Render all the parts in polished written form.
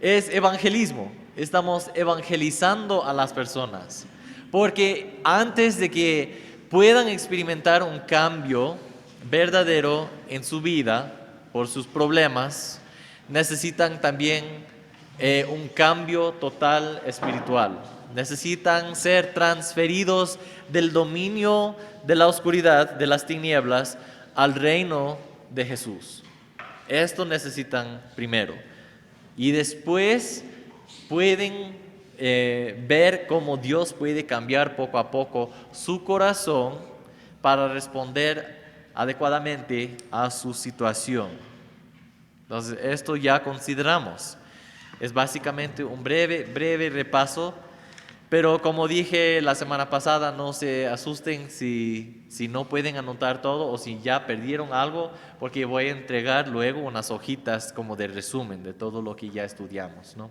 es evangelismo. Estamos evangelizando a las personas. Porque antes de que puedan experimentar un cambio verdadero en su vida por sus problemas, necesitan también un cambio total espiritual. Necesitan ser transferidos del dominio de la oscuridad, de las tinieblas, al reino de Jesús. Esto necesitan primero. Y después pueden ver cómo Dios puede cambiar poco a poco su corazón para responder adecuadamente a su situación. Entonces, esto ya consideramos. Es básicamente un breve repaso, pero como dije la semana pasada, no se asusten si no pueden anotar todo o si ya perdieron algo, porque voy a entregar luego unas hojitas como de resumen de todo lo que ya estudiamos, ¿no?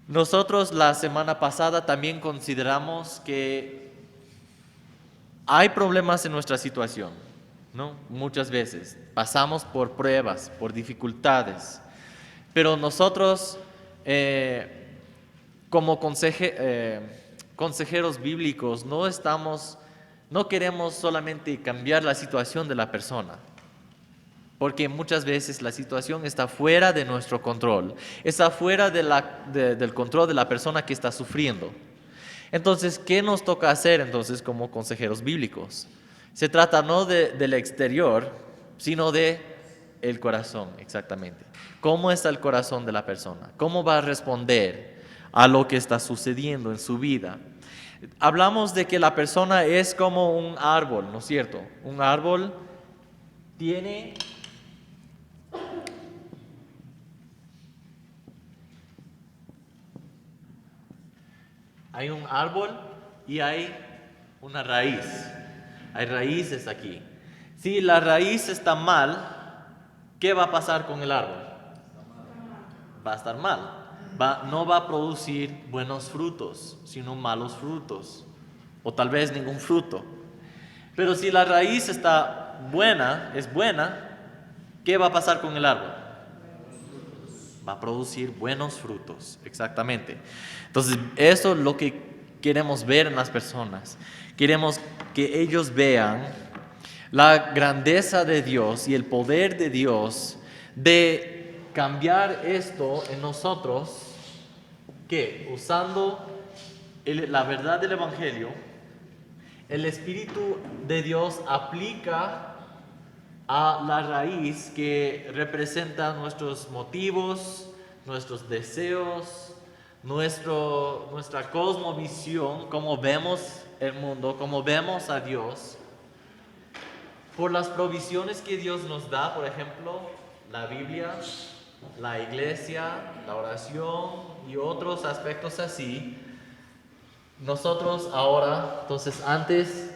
Nosotros la semana pasada también consideramos que hay problemas en nuestra situación, ¿no? Muchas veces pasamos por pruebas, por dificultades, pero nosotros como consejeros bíblicos no queremos solamente cambiar la situación de la persona, porque muchas veces la situación está fuera de nuestro control, está fuera del control de la persona que está sufriendo. Entonces, ¿qué nos toca hacer entonces como consejeros bíblicos? Se trata no del exterior, sino de el corazón, exactamente. ¿Cómo está el corazón de la persona? ¿Cómo va a responder a lo que está sucediendo en su vida? Hablamos de que la persona es como un árbol, ¿no es cierto? Un árbol tiene hay un árbol y hay una raíz. Hay raíces aquí. Si la raíz está mal, ¿qué va a pasar con el árbol? Va a estar mal. No va a producir buenos frutos, sino malos frutos. O tal vez ningún fruto. Pero si la raíz está buena, es buena, ¿qué va a pasar con el árbol? Va a producir buenos frutos, exactamente. Entonces, eso es lo que queremos ver en las personas. Queremos que ellos vean la grandeza de Dios y el poder de Dios de cambiar esto en nosotros, que usando la verdad del Evangelio, el Espíritu de Dios aplica a la raíz que representa nuestros motivos, nuestros deseos, nuestra cosmovisión, cómo vemos el mundo, cómo vemos a Dios, por las provisiones que Dios nos da, por ejemplo, la Biblia, la iglesia, la oración y otros aspectos así. Nosotros ahora, entonces antes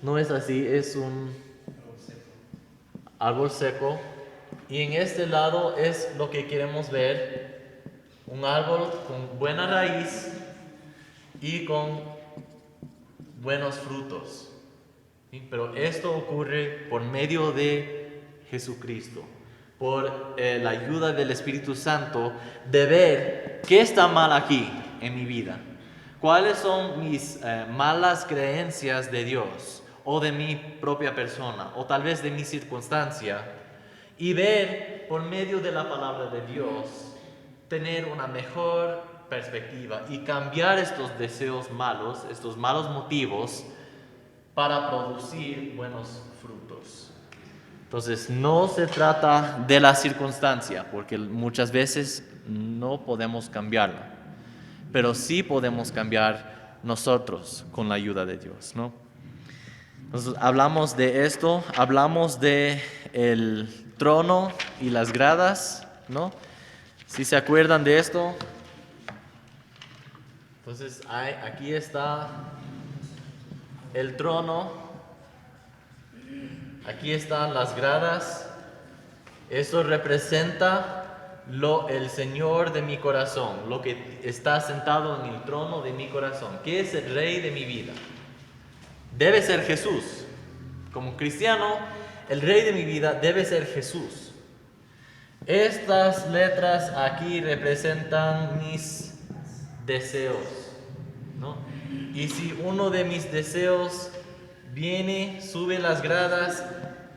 no es así, es un árbol seco, y en este lado es lo que queremos ver, un árbol con buena raíz y con buenos frutos. ¿Sí? Pero esto ocurre por medio de Jesucristo, por la ayuda del Espíritu Santo, de ver qué está mal aquí en mi vida, cuáles son mis malas creencias de Dios o de mi propia persona, o tal vez de mi circunstancia, y ver por medio de la palabra de Dios, tener una mejor perspectiva y cambiar estos deseos malos, estos malos motivos, para producir buenos frutos. Entonces, no se trata de la circunstancia, porque muchas veces no podemos cambiarla, pero sí podemos cambiar nosotros con la ayuda de Dios, ¿no? Entonces, hablamos de esto, hablamos de el trono y las gradas, ¿no? Si se acuerdan de esto, entonces aquí está el trono, aquí están las gradas. Esto representa el Señor de mi corazón, lo que está sentado en el trono de mi corazón, que es el Rey de mi vida. Debe ser Jesús. Como cristiano, el Rey de mi vida debe ser Jesús. Estas letras aquí representan mis deseos, ¿no? Y si uno de mis deseos viene, sube las gradas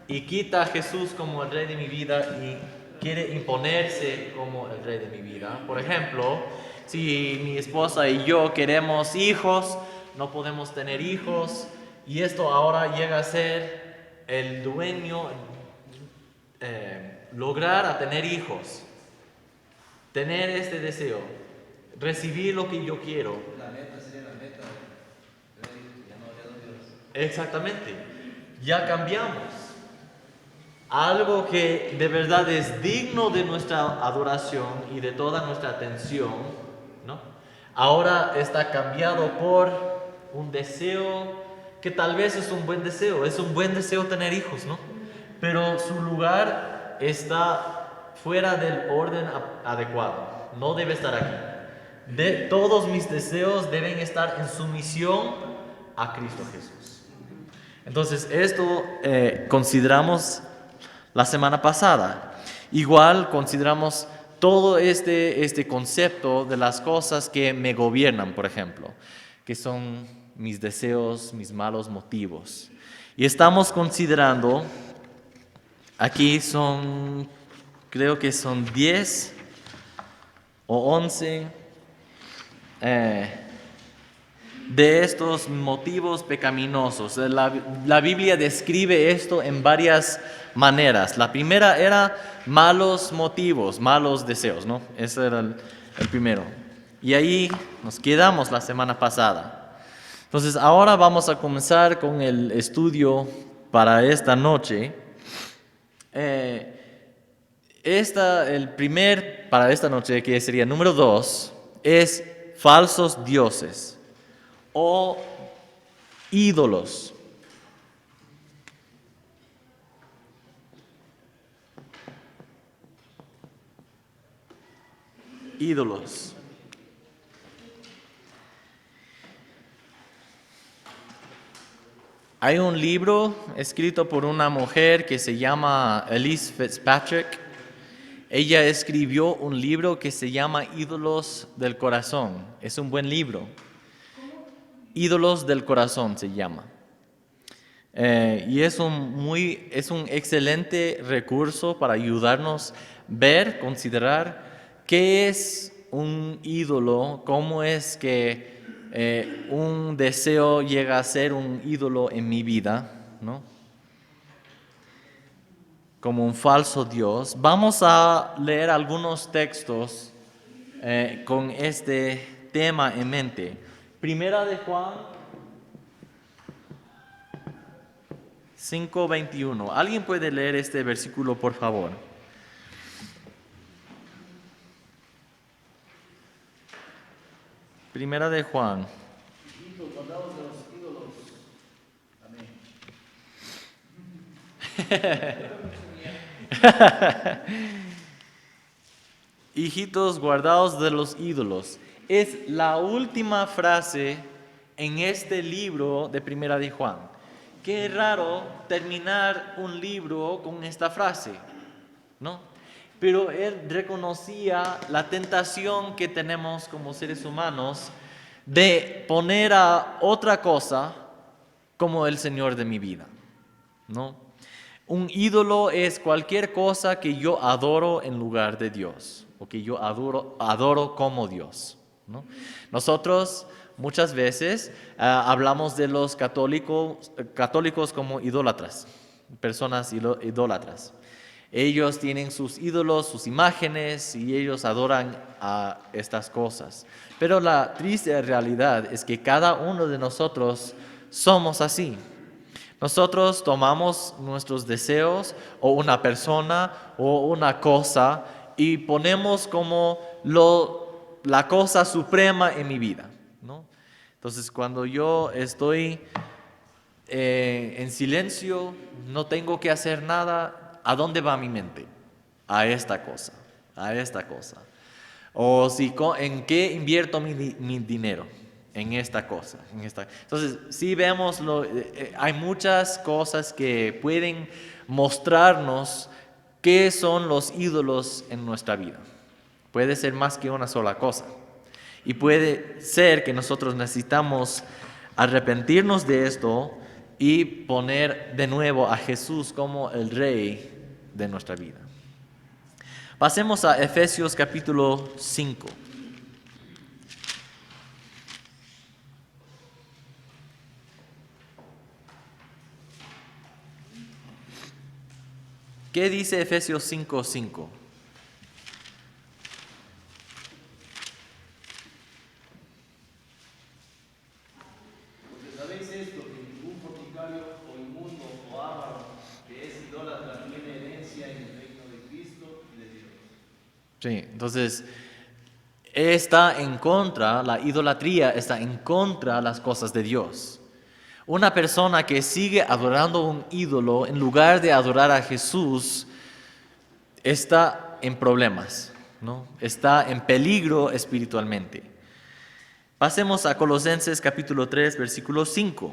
y quita a Jesús como el rey de mi vida y quiere imponerse como el rey de mi vida. Por ejemplo, si mi esposa y yo queremos hijos, no podemos tener hijos y esto ahora llega a ser el dueño, lograr a tener hijos, tener este deseo, recibir lo que yo quiero. La meta sería la meta de ya no habría Dios. Exactamente, ya cambiamos. Algo que de verdad es digno de nuestra adoración y de toda nuestra atención, ¿no? Ahora está cambiado por un deseo que tal vez es un buen deseo tener hijos, ¿no? Pero su lugar está fuera del orden adecuado, no debe estar aquí. Todos mis deseos deben estar en sumisión a Cristo Jesús. Entonces, esto consideramos la semana pasada. Igual consideramos todo este concepto de las cosas que me gobiernan, por ejemplo, que son mis deseos, mis malos motivos. Y estamos considerando, aquí creo que son 10 o 11 de estos motivos pecaminosos. La Biblia describe esto en varias maneras. La primera era malos motivos, malos deseos, ¿no? Ese era el primero. Y ahí nos quedamos la semana pasada. Entonces, ahora vamos a comenzar con el estudio para esta noche. El primer para esta noche, que sería número 2, es falsos dioses o ídolos. Ídolos. Hay un libro escrito por una mujer que se llama Elyse Fitzpatrick. Ella escribió un libro que se llama Ídolos del Corazón. Es un buen libro. Ídolos del Corazón se llama. Y es un excelente recurso para ayudarnos a ver, considerar qué es un ídolo, cómo es que un deseo llega a ser un ídolo en mi vida, ¿no? Como un falso Dios. Vamos a leer algunos textos con este tema en mente. Primera de Juan 5:21. ¿Alguien puede leer este versículo, por favor? Primera de Juan. Hijitos, guardaos de los ídolos. Amén. Hijitos, guardaos de los ídolos. Es la última frase en este libro de Primera de Juan. Qué raro terminar un libro con esta frase, ¿no? Pero él reconocía la tentación que tenemos como seres humanos de poner a otra cosa como el Señor de mi vida, ¿no? Un ídolo es cualquier cosa que yo adoro en lugar de Dios, o que yo adoro como Dios, ¿no? Nosotros muchas veces hablamos de los católicos como idólatras, personas idólatras. Ellos tienen sus ídolos, sus imágenes, y ellos adoran a estas cosas. Pero la triste realidad es que cada uno de nosotros somos así. Nosotros tomamos nuestros deseos o una persona o una cosa y ponemos como la cosa suprema en mi vida, ¿no? Entonces, cuando yo estoy en silencio, no tengo que hacer nada, ¿a dónde va mi mente? A esta cosa, a esta cosa. O ¿en qué invierto mi dinero? En esta cosa. Entonces, sí vemos, hay muchas cosas que pueden mostrarnos ¿qué son los ídolos en nuestra vida? Puede ser más que una sola cosa. Y puede ser que nosotros necesitamos arrepentirnos de esto y poner de nuevo a Jesús como el Rey de nuestra vida. Pasemos a Efesios capítulo 5. ¿Qué dice Efesios 5:5? Porque sabéis esto, que ningún fornicario o inmundo o avaro que es idólatra tiene herencia en el reino de Cristo y de Dios. Sí, entonces está en contra, la idolatría está en contra de las cosas de Dios. Una persona que sigue adorando un ídolo en lugar de adorar a Jesús está en problemas, ¿no? Está en peligro espiritualmente. Pasemos a Colosenses capítulo 3, versículo 5.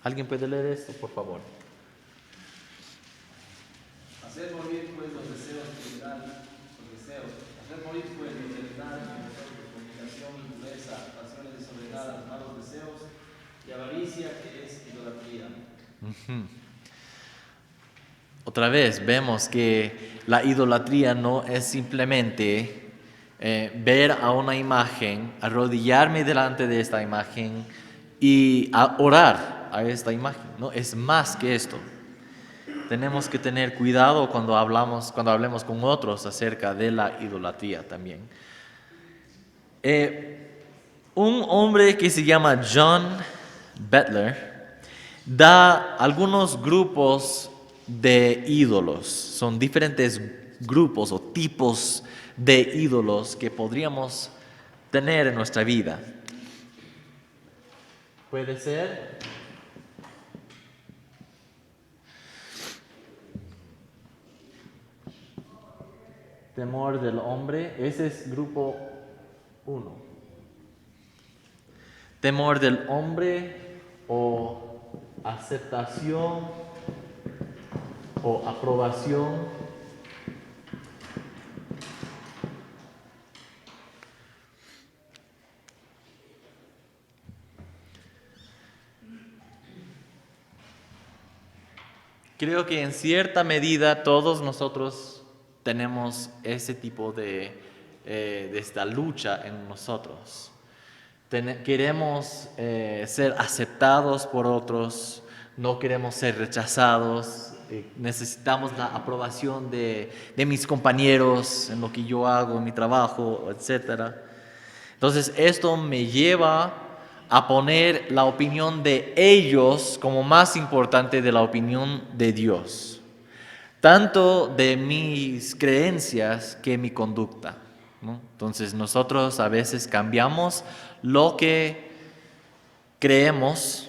¿Alguien puede leer esto, por favor? Hacer morir pues los deseos criminales, hacer morir pues los criminales en vosotros, fornicación, impureza, pasiones desordenadas, malos deseos y avaricia, que es idolatría. Otra vez vemos que la idolatría no es simplemente ver a una imagen, arrodillarme delante de esta imagen y orar a esta imagen, ¿no? Es más que esto. Tenemos que tener cuidado cuando hablemos con otros acerca de la idolatría también. Un hombre que se llama John Butler da algunos grupos de ídolos. Son diferentes grupos o tipos de ídolos que podríamos tener en nuestra vida. Puede ser temor del hombre, ese es grupo 1. Temor del hombre o aceptación o aprobación. Creo que en cierta medida todos nosotros tenemos ese tipo de esta lucha en nosotros. Queremos ser aceptados por otros, no queremos ser rechazados, necesitamos la aprobación de mis compañeros en lo que yo hago, en mi trabajo, etc. Entonces esto me lleva a poner la opinión de ellos como más importante de la opinión de Dios, tanto de mis creencias que mi conducta, ¿no? Entonces nosotros a veces cambiamos lo que creemos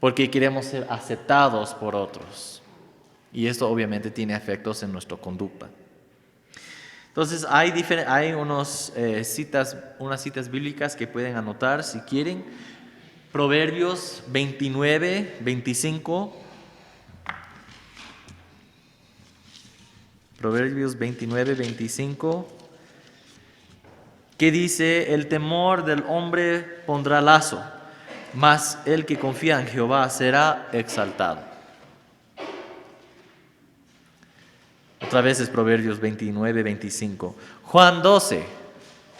porque queremos ser aceptados por otros. Y esto obviamente tiene efectos en nuestra conducta. Entonces hay unas citas bíblicas que pueden anotar si quieren. Proverbios 29, 25. Proverbios 29, 25. Que dice: el temor del hombre pondrá lazo, mas el que confía en Jehová será exaltado. Otra vez es Proverbios 29, 25. Juan 12,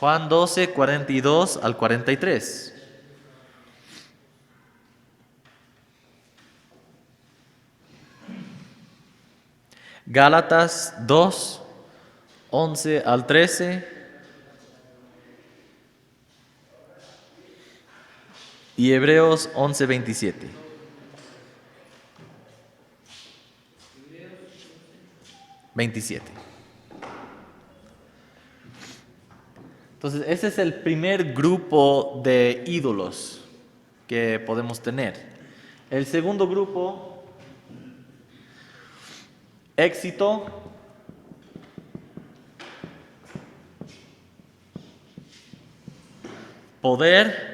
42 al 43. Gálatas 2, 11 al 13. Y Hebreos 11, 27. Entonces, ese es el primer grupo de ídolos que podemos tener. El segundo grupo, éxito, poder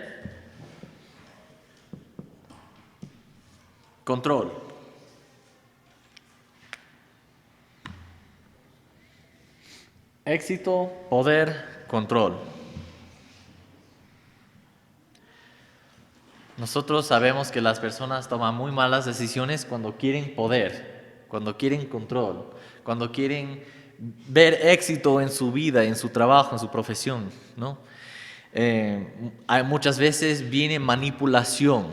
control. Éxito, poder, control. Nosotros sabemos que las personas toman muy malas decisiones cuando quieren poder, cuando quieren control, cuando quieren ver éxito en su vida, en su trabajo, en su profesión, ¿no? Muchas veces viene manipulación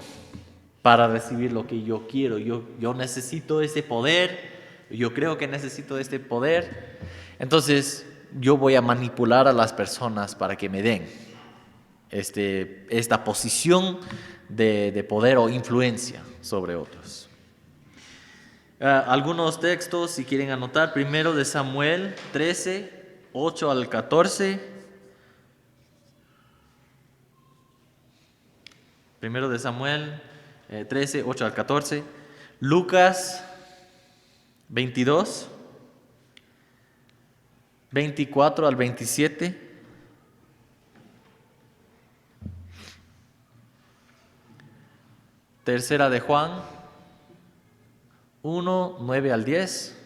para recibir lo que yo quiero. Yo necesito ese poder, yo creo que necesito este poder, entonces yo voy a manipular a las personas para que me den esta posición de poder o influencia sobre otros. Algunos textos, si quieren anotar, primero de Samuel 13, 8 al 14. Primero de Samuel 13, 8 al 14. Lucas 22, 24 al 27. Tercera de Juan 1, 9 al 10.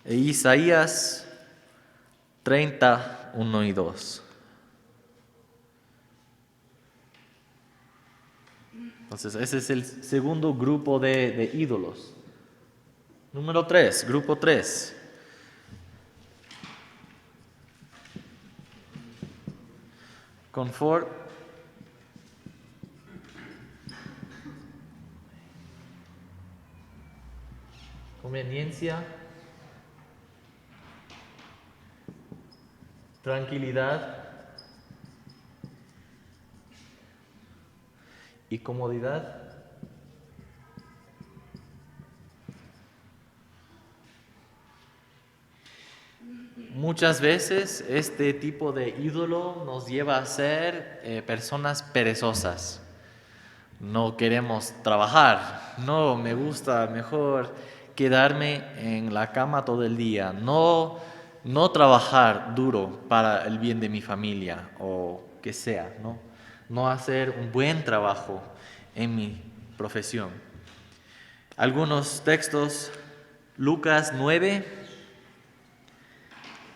E Isaías 30, 1 y 2. Entonces, ese es el segundo grupo de ídolos. Número 3, grupo 3. Confort. Conveniencia. Tranquilidad. Y comodidad. Muchas veces este tipo de ídolo nos lleva a ser personas perezosas. No queremos trabajar, no, me gusta mejor quedarme en la cama todo el día, no trabajar duro para el bien de mi familia o que sea, no hacer un buen trabajo en mi profesión. Algunos textos, Lucas 9,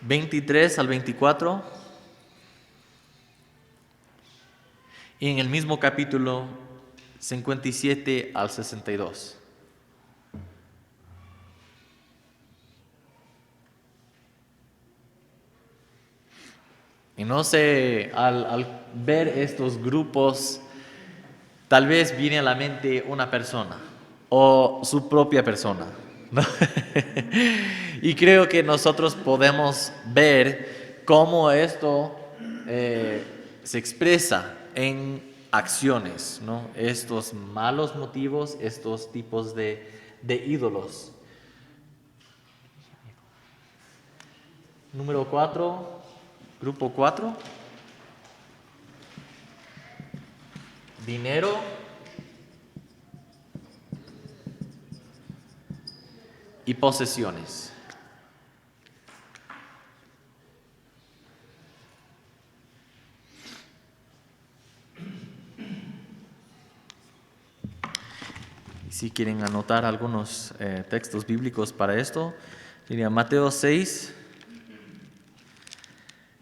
23 al 24, y en el mismo capítulo 57 al 62. Y no sé, al ver estos grupos, tal vez viene a la mente una persona o su propia persona, ¿no? Y creo que nosotros podemos ver cómo esto se expresa en acciones, ¿no? Estos malos motivos, estos tipos de ídolos. Número 4, grupo 4. Dinero y posesiones. Si quieren anotar algunos textos bíblicos para esto, diría Mateo 6,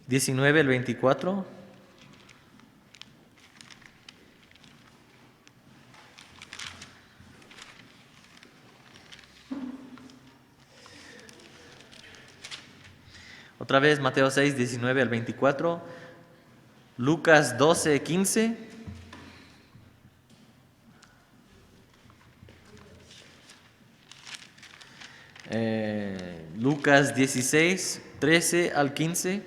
19 al 24. Otra vez Mateo 6, 19 al 24. Lucas 12, 15. Lucas 16, 13 al 15.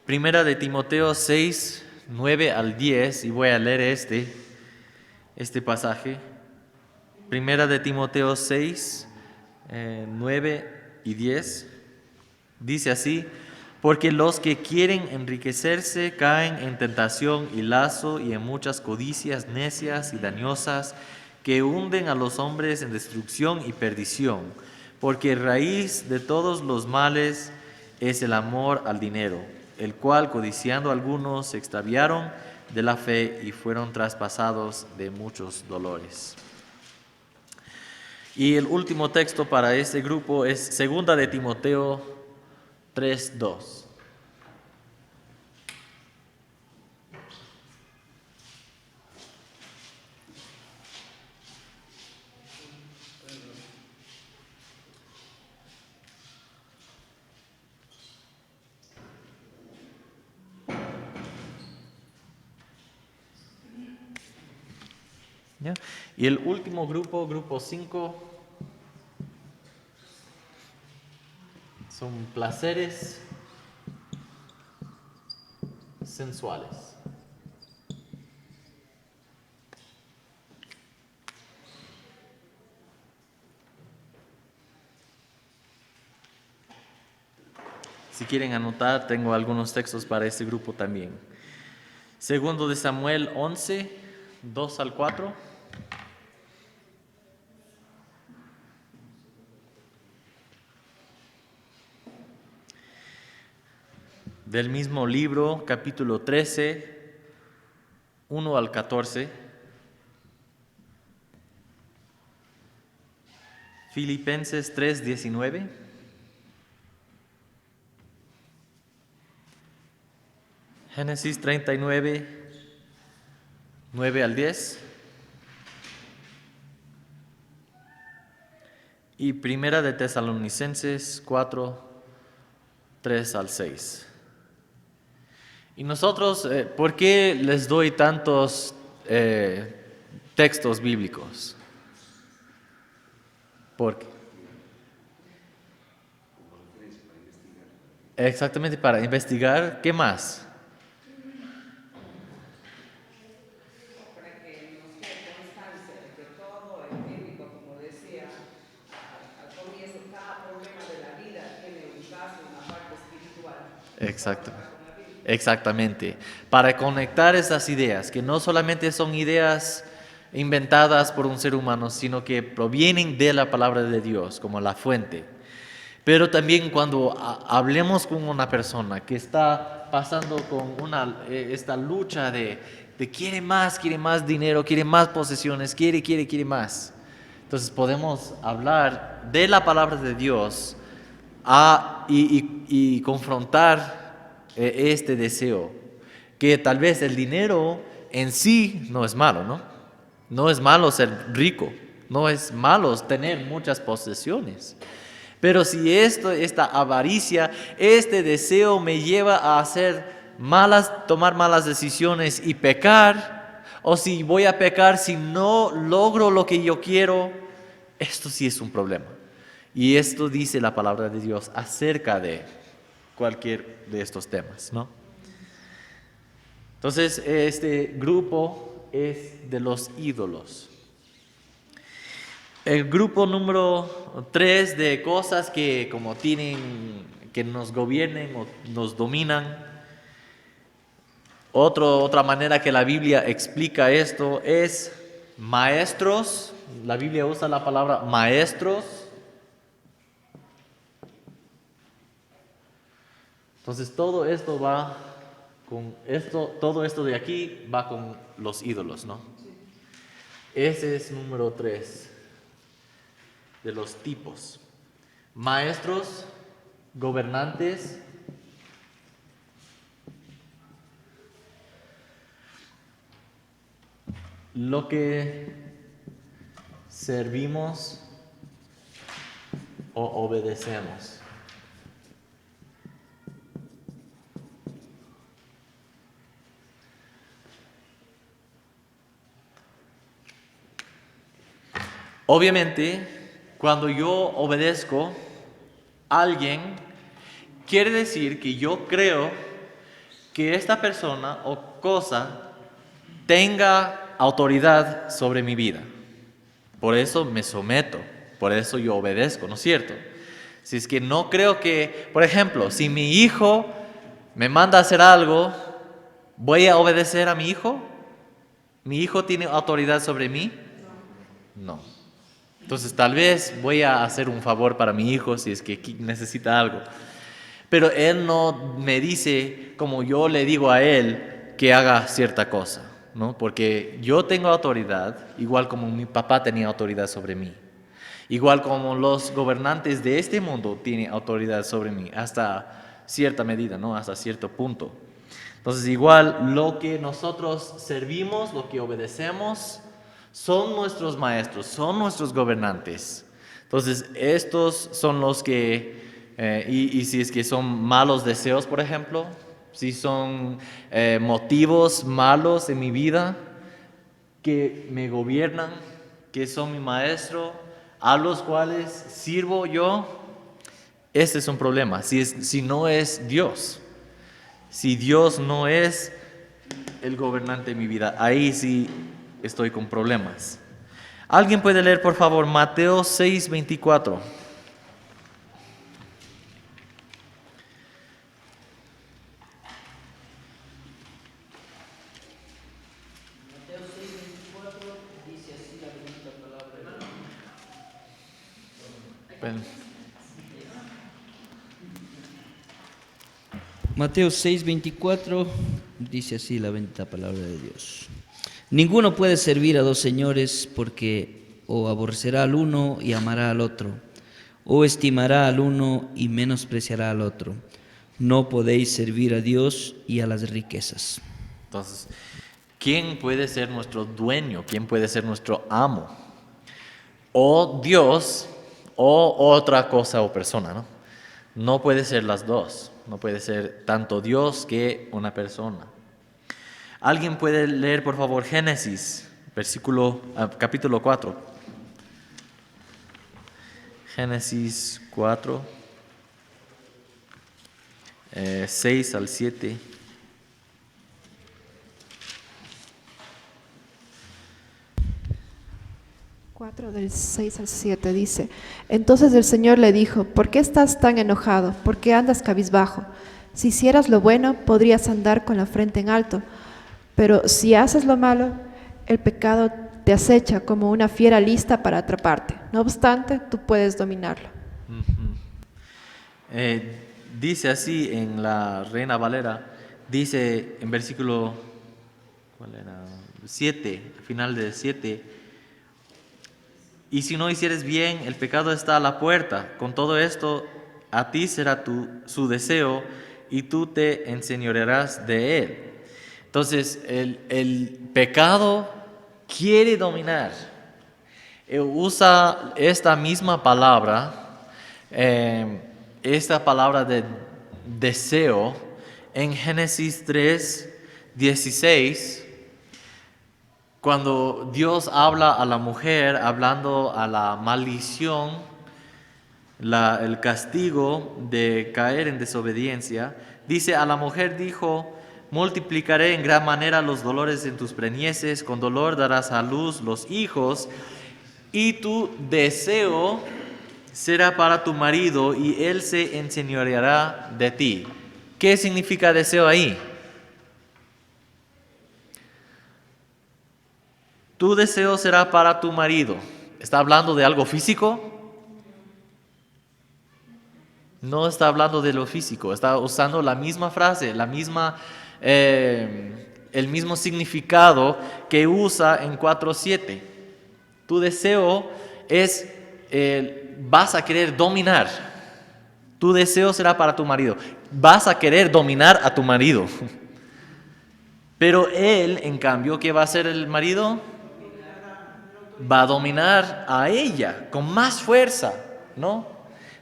Primera de Timoteo 6, 9 al 10, y voy a leer este pasaje. Primera de Timoteo 6, 9 y 10. Dice así: porque los que quieren enriquecerse caen en tentación y lazo y en muchas codicias necias y dañosas que hunden a los hombres en destrucción y perdición, porque raíz de todos los males es el amor al dinero, el cual, codiciando algunos, se extraviaron de la fe y fueron traspasados de muchos dolores. Y el último texto para este grupo es 2 de Timoteo 3:2. ¿Ya? Y el último grupo, grupo 5, son placeres sensuales. Si quieren anotar, tengo algunos textos para este grupo también. 2 de Samuel 11, 2 al 4. Del mismo libro, capítulo 13, 1 al 14. Filipenses 3, 19. Génesis 39, 9 al 10. Y Primera de Tesalonicenses 4, 3 al 6. Y nosotros, ¿por qué les doy tantos textos bíblicos? Porque exactamente para investigar. ¿Qué más? Para que nos quede constancia de que todo el bíblico, como decía al comienzo, cada problema de la vida tiene un caso, una parte espiritual. Exacto. Exactamente. Para conectar esas ideas, que no solamente son ideas inventadas por un ser humano, sino que provienen de la palabra de Dios, como la fuente. Pero también cuando hablemos con una persona que está pasando con esta lucha de quiere más dinero, quiere más posesiones, quiere más. Entonces podemos hablar de la palabra de Dios y confrontar este deseo, que tal vez el dinero en sí no es malo, ¿no? No es malo ser rico, no es malo tener muchas posesiones. Pero si esta avaricia, este deseo me lleva a tomar malas decisiones y pecar, o si voy a pecar si no logro lo que yo quiero, esto sí es un problema. Y esto dice la palabra de Dios acerca de cualquier de estos temas, ¿no? Entonces, este grupo es de los ídolos. El grupo número 3 de cosas que como que nos gobiernen o nos dominan. Otra manera que la Biblia explica esto es maestros. La Biblia usa la palabra maestros. Entonces todo esto todo esto de aquí va con los ídolos, ¿no? Ese es número 3 de los tipos. Maestros, gobernantes, lo que servimos o obedecemos. Obviamente, cuando yo obedezco a alguien, quiere decir que yo creo que esta persona o cosa tenga autoridad sobre mi vida. Por eso me someto, por eso yo obedezco, ¿no es cierto? Si es que no creo que, por ejemplo, si mi hijo me manda a hacer algo, ¿voy a obedecer a mi hijo? ¿Mi hijo tiene autoridad sobre mí? No. Entonces tal vez voy a hacer un favor para mi hijo si es que necesita algo. Pero él no me dice como yo le digo a él que haga cierta cosa, ¿no? Porque yo tengo autoridad, igual como mi papá tenía autoridad sobre mí. Igual como los gobernantes de este mundo tienen autoridad sobre mí, hasta cierta medida, ¿no? Hasta cierto punto. Entonces, igual lo que nosotros servimos, lo que obedecemos, son nuestros maestros, son nuestros gobernantes. Entonces, estos son los que, y si es que son malos deseos, por ejemplo, si son motivos malos en mi vida que me gobiernan, que son mi maestro, a los cuales sirvo yo, este es un problema. Si no es Dios, si Dios no es el gobernante de mi vida, ahí sí estoy con problemas. ¿Alguien puede leer, por favor, Mateo 6:24? Mateo 6:24 dice así la bendita palabra de Dios. Mateo 6:24 dice así la bendita palabra de Dios. Ninguno puede servir a dos señores porque o aborrecerá al uno y amará al otro, o estimará al uno y menospreciará al otro. No podéis servir a Dios y a las riquezas. Entonces, ¿quién puede ser nuestro dueño? ¿Quién puede ser nuestro amo? O Dios o otra cosa o persona, ¿no? No puede ser las dos. No puede ser tanto Dios que una persona. ¿Alguien puede leer, por favor, Génesis, capítulo 4? Génesis 4, 6 al 7. Del 6 al 7 dice: Entonces el Señor le dijo: ¿Por qué estás tan enojado? ¿Por qué andas cabizbajo? Si hicieras lo bueno, podrías andar con la frente en alto, pero si haces lo malo, el pecado te acecha como una fiera lista para atraparte. No obstante, tú puedes dominarlo. Dice así en la Reina Valera, dice en versículo 7, final del 7: y si no hicieres bien, el pecado está a la puerta. Con todo esto, a ti será su deseo y tú te enseñorearás de él. Entonces, el pecado quiere dominar. Usa esta misma palabra, esta palabra de deseo, en Génesis 3:16. Cuando Dios habla a la mujer, hablando a la maldición, el castigo de caer en desobediencia, dice: a la mujer dijo: multiplicaré en gran manera los dolores en tus preñeces, con dolor darás a luz los hijos, y tu deseo será para tu marido, y él se enseñoreará de ti. ¿Qué significa deseo ahí? Tu deseo será para tu marido. ¿Está hablando de algo físico? No está hablando de lo físico. Está usando la misma frase, el mismo significado que usa en 4:7. Tu deseo es, vas a querer dominar. Tu deseo será para tu marido. Vas a querer dominar a tu marido. Pero él, en cambio, ¿qué va a hacer el marido? Va a dominar a ella con más fuerza, ¿no?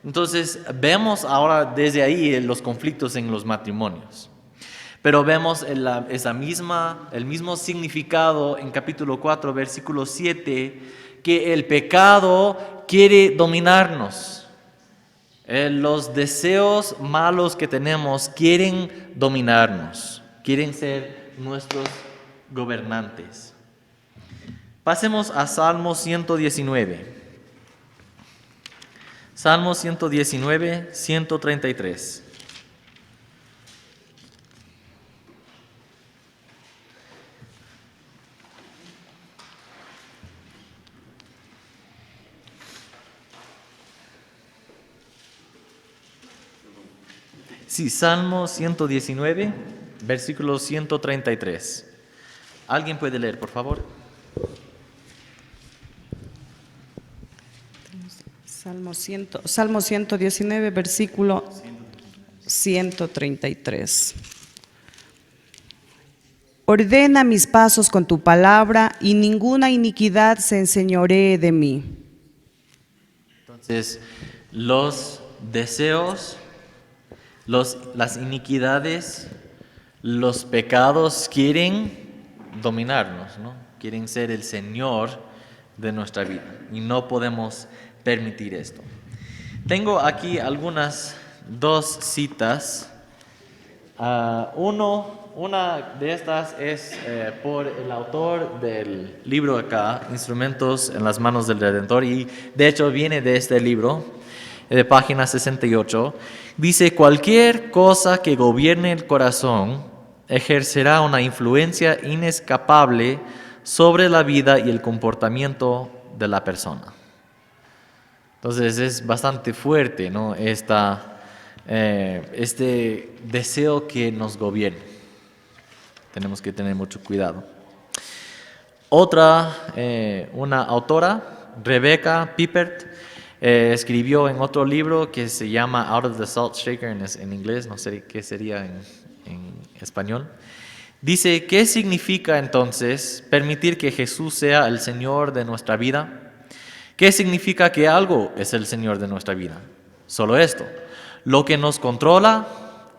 Entonces vemos ahora desde ahí los conflictos en los matrimonios. Pero vemos el mismo significado en capítulo 4, versículo 7, que el pecado quiere dominarnos. Los deseos malos que tenemos quieren dominarnos, quieren ser nuestros gobernantes. Pasemos a Salmo 119. Salmo 119, 133. Sí, Salmo 119, versículo 133. ¿Alguien puede leer, por favor? Salmo 119, versículo 133. Ordena mis pasos con tu palabra y ninguna iniquidad se enseñoree de mí. Entonces, los deseos, las iniquidades, los pecados quieren dominarnos, ¿no? Quieren ser el Señor de nuestra vida y no podemos permitir esto. Tengo aquí dos citas. Una de estas es por el autor del libro acá, Instrumentos en las manos del Redentor, y de hecho viene de este libro, de página 68. Dice: cualquier cosa que gobierne el corazón ejercerá una influencia inescapable sobre la vida y el comportamiento de la persona. Entonces es bastante fuerte, ¿no? Este deseo que nos gobierne. Tenemos que tener mucho cuidado. Una autora, Rebecca Pippert, escribió en otro libro que se llama Out of the Salt Shaker en inglés, no sé qué sería en español. Dice: ¿qué significa entonces permitir que Jesús sea el Señor de nuestra vida? ¿Qué significa que algo es el Señor de nuestra vida? Solo esto: lo que nos controla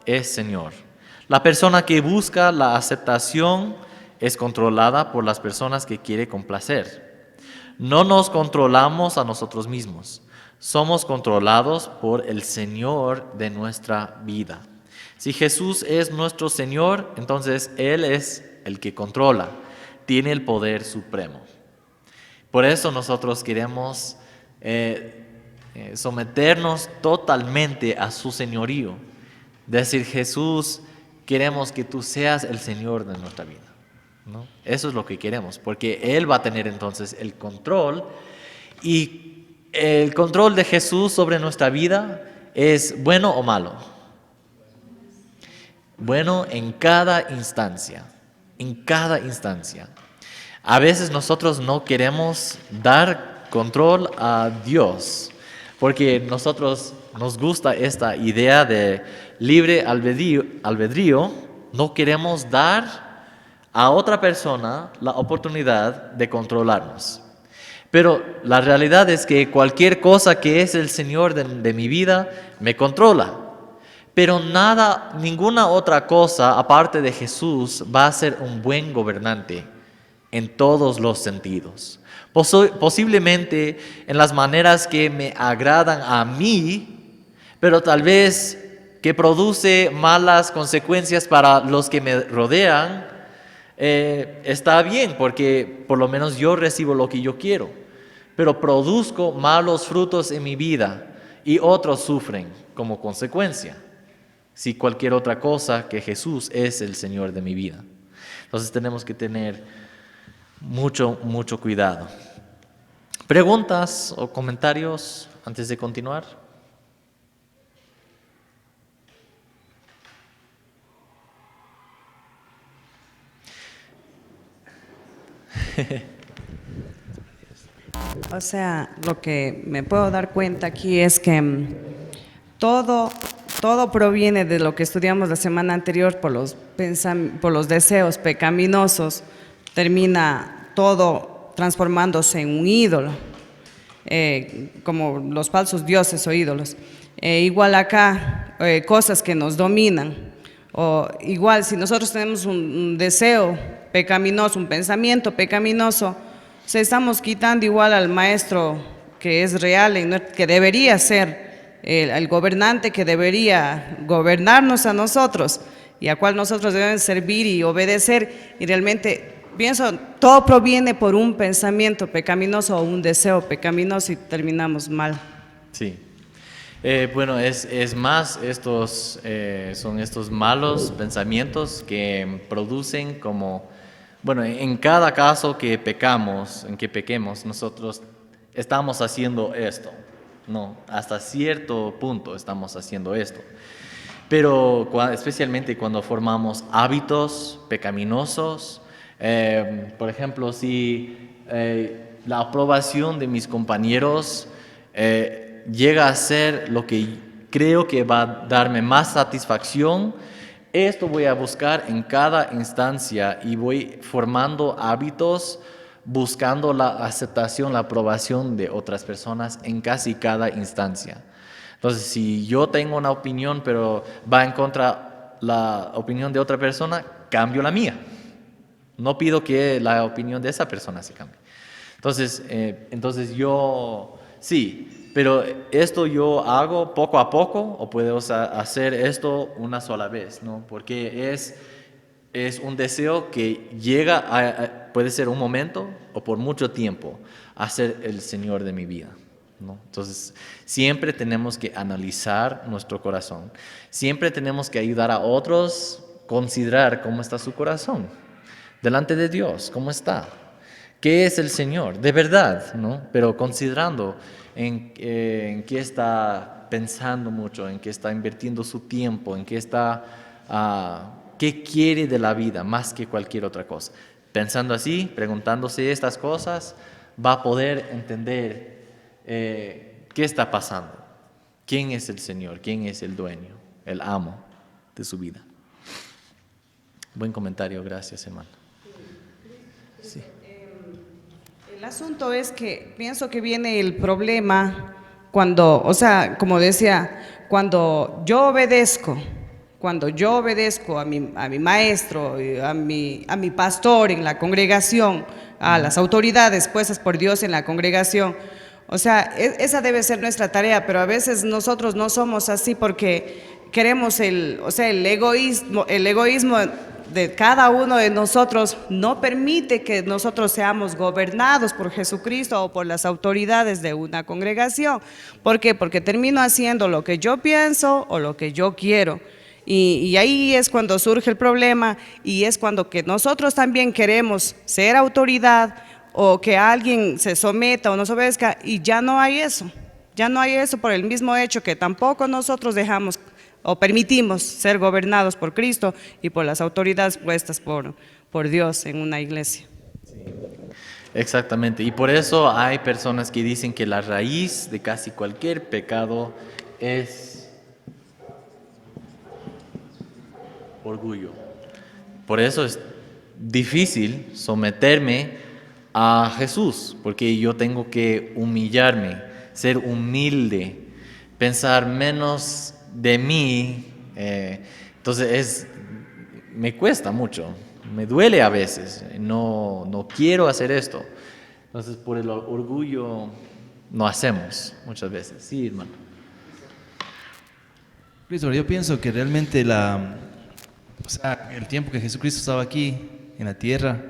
es Señor. La persona que busca la aceptación es controlada por las personas que quiere complacer. No nos controlamos a nosotros mismos. Somos controlados por el Señor de nuestra vida. Si Jesús es nuestro Señor, entonces Él es el que controla, tiene el poder supremo. Por eso nosotros queremos someternos totalmente a su señorío. Decir: Jesús, queremos que tú seas el Señor de nuestra vida, ¿no? Eso es lo que queremos, porque Él va a tener entonces el control, y el control de Jesús sobre nuestra vida es bueno o malo. Bueno en cada instancia, en cada instancia. A veces nosotros no queremos dar control a Dios, porque nosotros nos gusta esta idea de libre albedrío. No queremos dar a otra persona la oportunidad de controlarnos. Pero la realidad es que cualquier cosa que es el Señor de mi vida me controla. Pero ninguna otra cosa aparte de Jesús va a ser un buen gobernante en todos los sentidos. Posiblemente en las maneras que me agradan a mí, pero tal vez que produce malas consecuencias para los que me rodean, está bien, porque por lo menos yo recibo lo que yo quiero, pero produzco malos frutos en mi vida y otros sufren como consecuencia, si cualquier otra cosa que Jesús es el Señor de mi vida. Entonces tenemos que tener mucho cuidado. ¿Preguntas o comentarios antes de continuar? O sea, lo que me puedo dar cuenta aquí es que todo proviene de lo que estudiamos la semana anterior por los deseos pecaminosos. Termina todo transformándose en un ídolo, como los falsos dioses o ídolos. Igual acá, cosas que nos dominan. O igual, si nosotros tenemos un deseo pecaminoso, un pensamiento pecaminoso, estamos quitando igual al maestro que es real, que debería ser el gobernante, que debería gobernarnos a nosotros y a cual nosotros debemos servir y obedecer. Y realmente pienso, todo proviene por un pensamiento pecaminoso o un deseo pecaminoso y terminamos mal. Sí. Bueno, es más, son estos malos pensamientos que producen como, bueno, en cada caso que pequemos, nosotros estamos haciendo esto, no, hasta cierto punto estamos haciendo esto. pero especialmente cuando formamos hábitos pecaminosos, por ejemplo, si la aprobación de mis compañeros llega a ser lo que creo que va a darme más satisfacción, esto voy a buscar en cada instancia y voy formando hábitos buscando la aceptación, la aprobación de otras personas en casi cada instancia. Entonces, si yo tengo una opinión, pero va en contra la opinión de otra persona, cambio la mía. No pido que la opinión de esa persona se cambie. Entonces yo, sí, pero esto yo hago poco a poco, o puedo hacer esto una sola vez, ¿no? Porque es un deseo que llega puede ser un momento o por mucho tiempo, a ser el Señor de mi vida, ¿no? Entonces, siempre tenemos que analizar nuestro corazón. Siempre tenemos que ayudar a otros, considerar cómo está su corazón delante de Dios, cómo está. ¿Qué es el Señor? De verdad, ¿no? Pero considerando en qué está pensando mucho, en qué está invirtiendo su tiempo, en qué está, qué quiere de la vida más que cualquier otra cosa. Pensando así, preguntándose estas cosas, va a poder entender qué está pasando, quién es el Señor, quién es el dueño, el amo de su vida. Buen comentario, gracias, hermano. Sí. El asunto es que pienso que viene el problema cuando, o sea, como decía, cuando yo obedezco a mi maestro, a mi pastor en la congregación, a las autoridades puestas por Dios en la congregación. O sea, esa debe ser nuestra tarea, pero a veces nosotros no somos así porque queremos el egoísmo de cada uno de nosotros no permite que nosotros seamos gobernados por Jesucristo o por las autoridades de una congregación. ¿Por qué? Porque termino haciendo lo que yo pienso o lo que yo quiero. Y ahí es cuando surge el problema y es cuando que nosotros también queremos ser autoridad o que alguien se someta o nos obedezca y ya no hay eso por el mismo hecho que tampoco nosotros dejamos o permitimos ser gobernados por Cristo y por las autoridades puestas por Dios en una iglesia. Sí, exactamente, y por eso hay personas que dicen que la raíz de casi cualquier pecado es orgullo. Por eso es difícil someterme a Jesús, porque yo tengo que humillarme, ser humilde, pensar menos de mí. Entonces me cuesta mucho, me duele a veces, no quiero hacer esto. Entonces por el orgullo no hacemos muchas veces. Sí, hermano. Cristo, yo pienso que realmente el tiempo que Jesucristo estaba aquí en la tierra,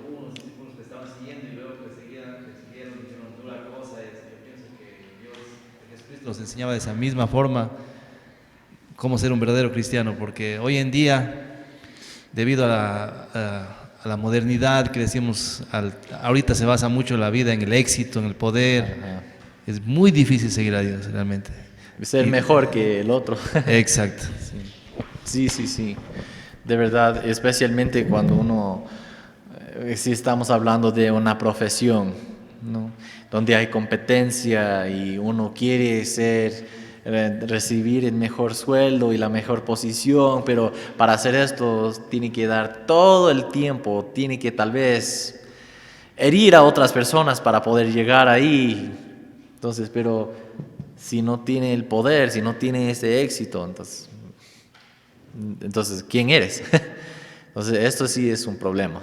hubo unos discípulos que estaban siguiendo y luego que siguieron, dijeron dura cosa. Yo pienso que Jesucristo nos enseñaba de esa misma forma cómo ser un verdadero cristiano, porque hoy en día, debido a la modernidad que decimos, ahorita se basa mucho la vida en el éxito, en el poder. Ajá. Es muy difícil seguir a Dios realmente. Ser mejor que el otro. Exacto. Sí. De verdad, especialmente cuando uno, si estamos hablando de una profesión, ¿no? Donde hay competencia y uno quiere recibir el mejor sueldo y la mejor posición, pero para hacer esto tiene que dar todo el tiempo, tiene que tal vez herir a otras personas para poder llegar ahí. Entonces, pero si no tiene el poder, si no tiene ese éxito, entonces ¿quién eres? Entonces, esto sí es un problema.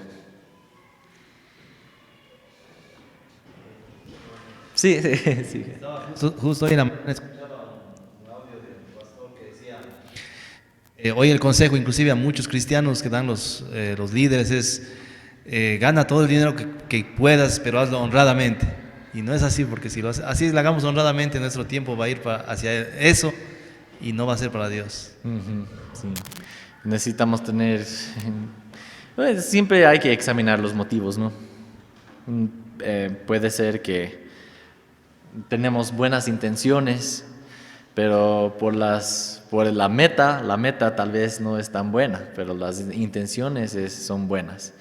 Sí. Justo hoy en la mañana escuchaba un audio del pastor que decía, hoy el consejo inclusive a muchos cristianos que dan los líderes es, gana todo el dinero que puedas, pero hazlo honradamente. Y no es así, porque si así lo hagamos honradamente, nuestro tiempo va a ir hacia eso y no va a ser para Dios. Sí. Necesitamos tener... siempre hay que examinar los motivos, ¿no? Puede ser que tenemos buenas intenciones, pero por la meta tal vez no es tan buena, pero las intenciones son buenas.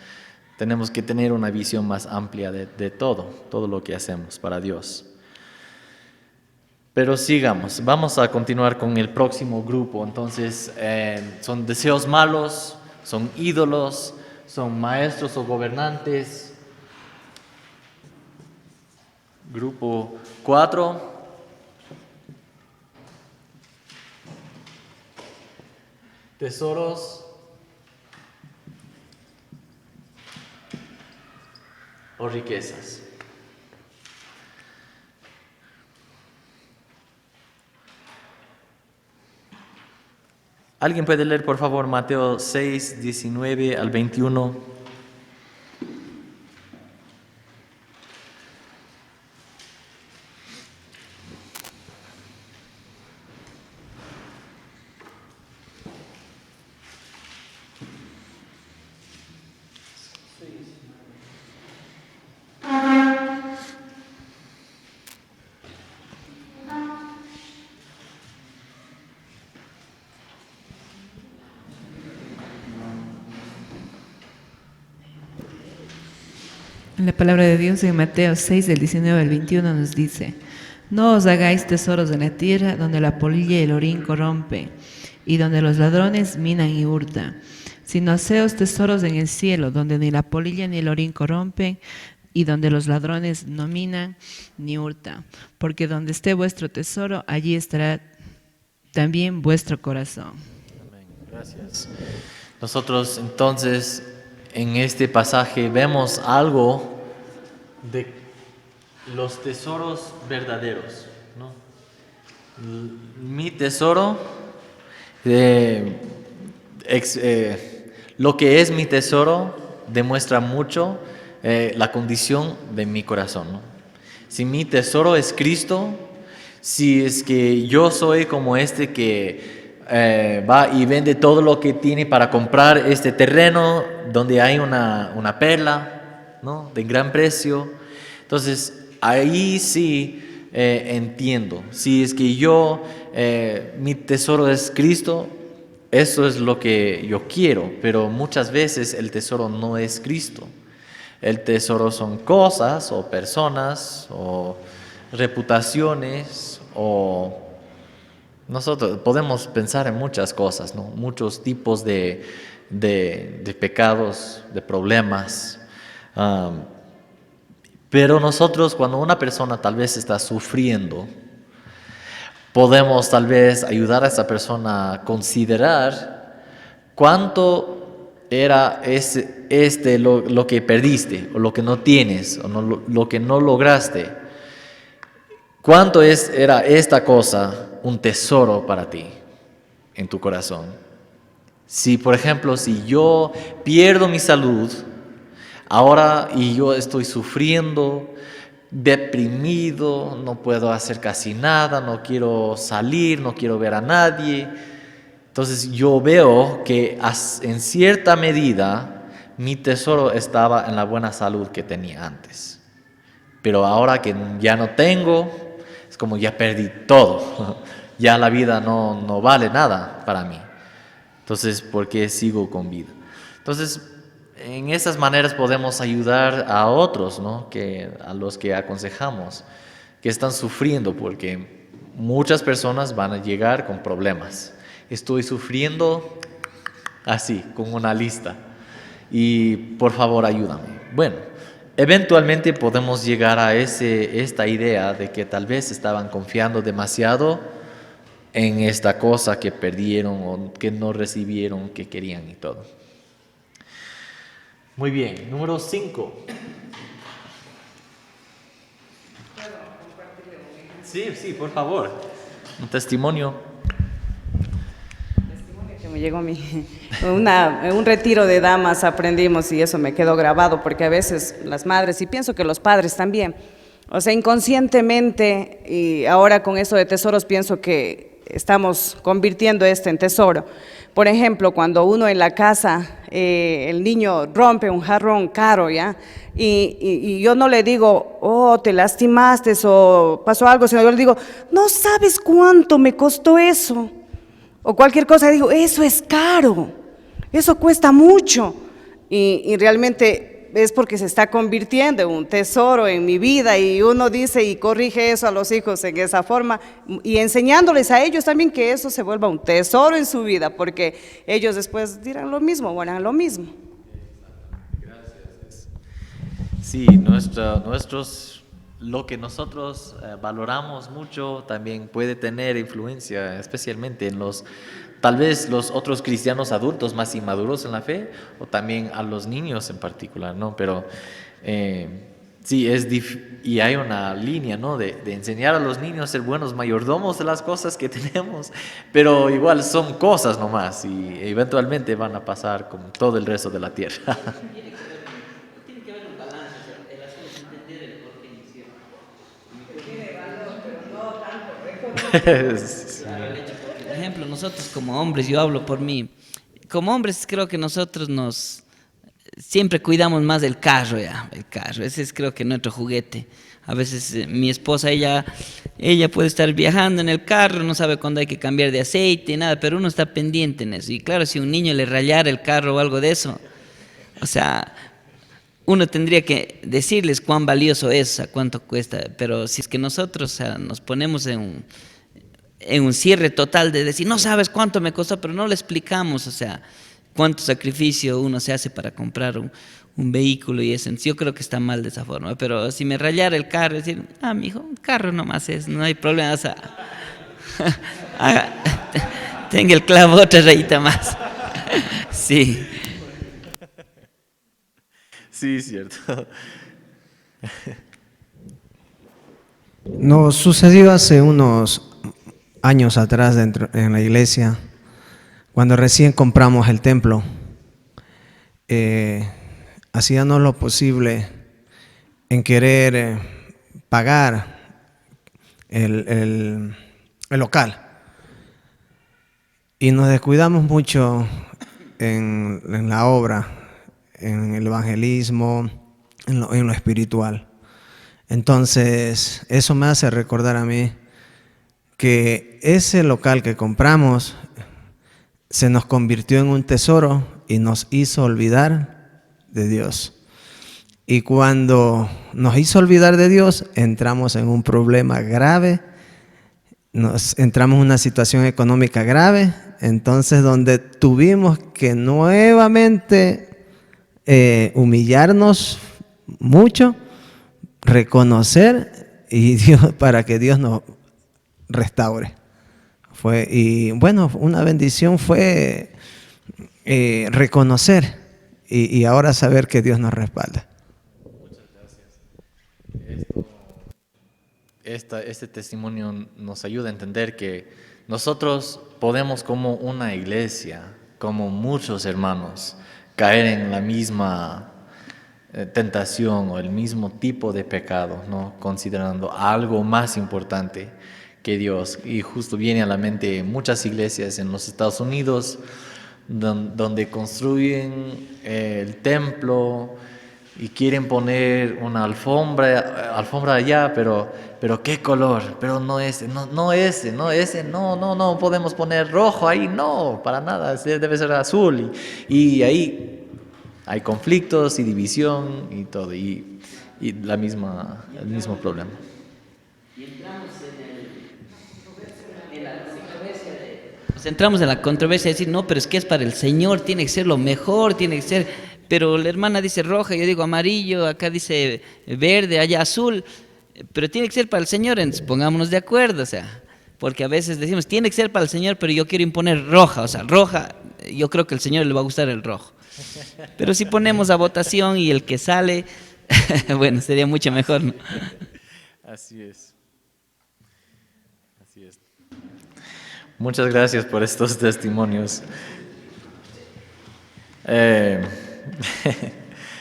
Tenemos que tener una visión más amplia de todo lo que hacemos para Dios. Pero sigamos, vamos a continuar con el próximo grupo. Entonces, son deseos malos, son ídolos, son maestros o gobernantes. Grupo 4. Tesoros o riquezas. ¿Alguien puede leer, por favor, Mateo 6, 19 al 21? La palabra de Dios en Mateo 6, del 19 al 21 nos dice: no os hagáis tesoros en la tierra, donde la polilla y el orín corrompen, y donde los ladrones minan y hurtan, sino haceos tesoros en el cielo, donde ni la polilla ni el orín corrompen, y donde los ladrones no minan ni hurtan. Porque donde esté vuestro tesoro, allí estará también vuestro corazón. Amén. Gracias. Nosotros entonces en este pasaje vemos algo de los tesoros verdaderos, ¿no? Mi tesoro, lo que es mi tesoro demuestra mucho la condición de mi corazón, ¿no? Si mi tesoro es Cristo, si es que yo soy como este que va y vende todo lo que tiene para comprar este terreno donde hay una perla, ¿no?, de gran precio, entonces ahí sí entiendo. Si es que mi tesoro es Cristo, eso es lo que yo quiero, pero muchas veces el tesoro no es Cristo. El tesoro son cosas o personas o reputaciones o... Nosotros podemos pensar en muchas cosas, ¿no? Muchos tipos de pecados, de problemas. Pero nosotros, cuando una persona tal vez está sufriendo, podemos tal vez ayudar a esa persona a considerar cuánto era lo que perdiste, o lo que no tienes, o lo que no lograste. ¿Cuánto era esta cosa un tesoro para ti, en tu corazón? Si, por ejemplo, si yo pierdo mi salud ahora y yo estoy sufriendo, deprimido, no puedo hacer casi nada, no quiero salir, no quiero ver a nadie, entonces yo veo que en cierta medida mi tesoro estaba en la buena salud que tenía antes. Pero ahora que ya no tengo, es como ya perdí todo. Ya la vida no vale nada para mí. Entonces, ¿por qué sigo con vida? Entonces, en esas maneras podemos ayudar a otros, ¿no?, a los que aconsejamos, que están sufriendo, porque muchas personas van a llegar con problemas. Estoy sufriendo así, con una lista. Y por favor, ayúdame. Bueno, eventualmente podemos llegar a esta idea de que tal vez estaban confiando demasiado en esta cosa que perdieron o que no recibieron, que querían y todo. Muy bien, número 5. Sí, por favor. Un testimonio. Que me llegó a mí. En un retiro de damas aprendimos, y eso me quedó grabado, porque a veces las madres, y pienso que los padres también, o sea, inconscientemente, y ahora con eso de tesoros pienso que estamos convirtiendo esto en tesoro. Por ejemplo, cuando uno en la casa, el niño rompe un jarrón caro, ¿ya? Y yo no le digo, oh, te lastimaste o pasó algo, sino yo le digo, no sabes cuánto me costó eso. O cualquier cosa, digo, eso es caro, eso cuesta mucho. Y realmente es porque se está convirtiendo en un tesoro en mi vida, y uno dice y corrige eso a los hijos en esa forma, y enseñándoles a ellos también que eso se vuelva un tesoro en su vida, porque ellos después dirán lo mismo, o harán lo mismo. Sí, lo que nosotros valoramos mucho también puede tener influencia, especialmente en tal vez los otros cristianos adultos más inmaduros en la fe, o también a los niños en particular, ¿no? Pero sí, y hay una línea, ¿no? De enseñar a los niños a ser buenos mayordomos de las cosas que tenemos, pero igual son cosas nomás, y eventualmente van a pasar como todo el resto de la tierra. Tiene que haber un balance, o sea, el asunto es entender el por qué hicieron. Tiene valor, pero no tanto reconocer. Claro, el hecho, porque, por ejemplo, nosotros como hombres, yo hablo por mí, como hombres creo que nosotros siempre cuidamos más del carro, ya, el carro, ese es creo que nuestro juguete. A veces mi esposa, ella puede estar viajando en el carro, no sabe cuándo hay que cambiar de aceite y nada, pero uno está pendiente en eso. Y claro, si un niño le rayara el carro o algo de eso, o sea, uno tendría que decirles cuán valioso es, o sea, cuánto cuesta, pero si es que nosotros, o sea, nos ponemos en un cierre total de decir, no sabes cuánto me costó, pero no le explicamos, o sea, cuánto sacrificio uno se hace para comprar un vehículo y eso. Yo creo que está mal de esa forma, pero si me rayara el carro, decir, mijo, un carro nomás es, no hay problema, o sea, tenga el clavo otra rayita más. Sí. Sí, cierto. Nos sucedió hace unos años atrás en la iglesia, cuando recién compramos el templo. Hacíamos lo posible en querer pagar el local, y nos descuidamos mucho en la obra, en el evangelismo, en lo espiritual. Entonces, eso me hace recordar a mí que ese local que compramos se nos convirtió en un tesoro y nos hizo olvidar de Dios. Y cuando nos hizo olvidar de Dios, entramos en un problema grave, entramos en una situación económica grave, entonces donde tuvimos que nuevamente humillarnos mucho, reconocer para que Dios nos restaure. Y bueno, una bendición fue reconocer y ahora saber que Dios nos respalda. Muchas gracias. Este testimonio nos ayuda a entender que nosotros podemos, como una iglesia, como muchos hermanos, caer en la misma tentación o el mismo tipo de pecado, ¿no? Considerando algo más importante que Dios. Y justo viene a la mente muchas iglesias en los Estados Unidos donde construyen el templo y quieren poner una alfombra allá, pero ¿qué color? Pero no podemos poner rojo ahí, no, para nada, debe ser azul. Y ahí hay conflictos y división y todo, y el mismo problema. Entramos en la controversia de decir, no, pero es que es para el Señor, tiene que ser lo mejor, tiene que ser, pero la hermana dice roja, yo digo amarillo, acá dice verde, allá azul, pero tiene que ser para el Señor, entonces pongámonos de acuerdo, o sea, porque a veces decimos, tiene que ser para el Señor, pero yo quiero imponer roja, o sea, roja, yo creo que al Señor le va a gustar el rojo, pero si ponemos a votación y el que sale, bueno, sería mucho mejor, ¿no? Así es. Muchas gracias por estos testimonios.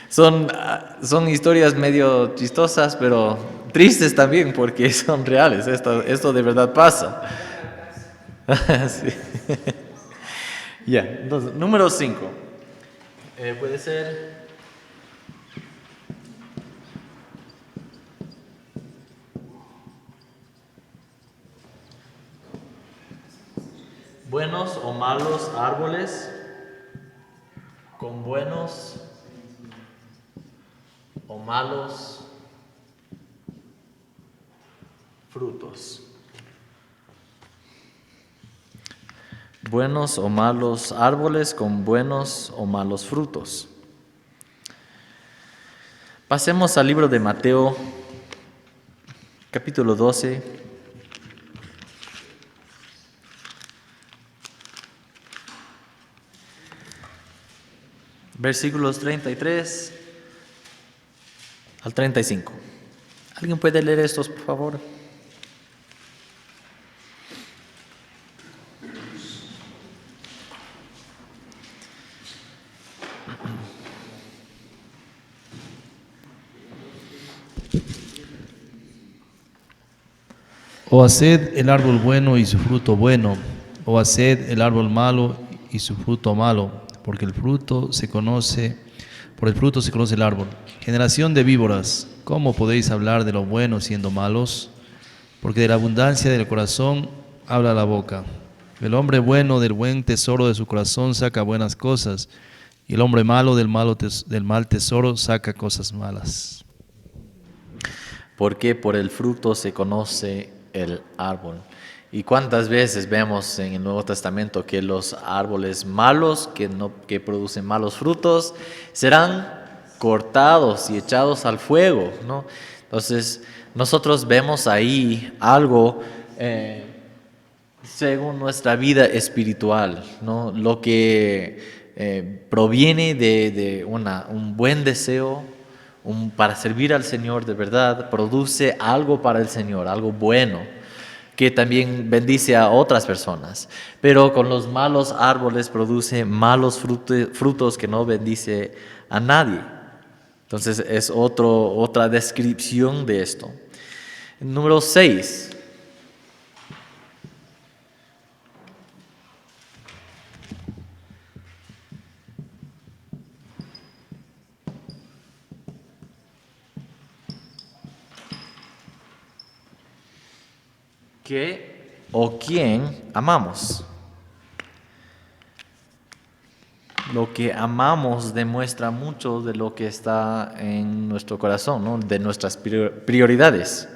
Son historias medio chistosas, pero tristes también, porque son reales. Esto de verdad pasa. Sí. Ya, entonces, número 5. Puede ser... buenos o malos árboles con buenos o malos frutos. Buenos o malos árboles con buenos o malos frutos. Pasemos al libro de Mateo, capítulo 12. Versículos 33 al 35. ¿Alguien puede leer estos, por favor? O haced el árbol bueno y su fruto bueno, o haced el árbol malo y su fruto malo, porque el fruto se conoce, por el fruto se conoce el árbol. Generación de víboras, ¿cómo podéis hablar de lo bueno siendo malos? Porque de la abundancia del corazón habla la boca. El hombre bueno del buen tesoro de su corazón saca buenas cosas, y el hombre malo del mal tesoro saca cosas malas. Porque por el fruto se conoce el árbol. ¿Y cuántas veces vemos en el Nuevo Testamento que los árboles malos, que producen malos frutos, serán cortados y echados al fuego, ¿no? Entonces, nosotros vemos ahí algo según nuestra vida espiritual, ¿no? Lo que proviene de un buen deseo, para servir al Señor de verdad, produce algo para el Señor, algo bueno, que también bendice a otras personas. Pero con los malos árboles produce malos frutos que no bendice a nadie. Entonces es otra descripción de esto. Número 6. ¿Qué o quién amamos? Lo que amamos demuestra mucho de lo que está en nuestro corazón, ¿no? De nuestras prioridades.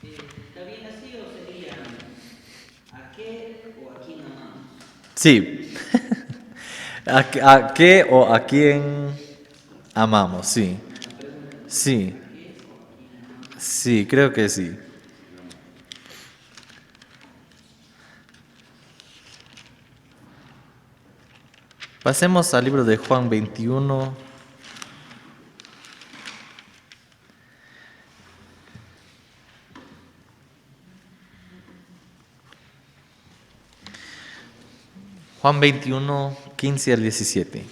¿Está bien así o sería a qué o a quién amamos? Sí. ¿A qué o a quién amamos? Sí. Sí. Sí, creo que sí. Pasemos al libro de Juan 21. Juan 21, 15 al 17.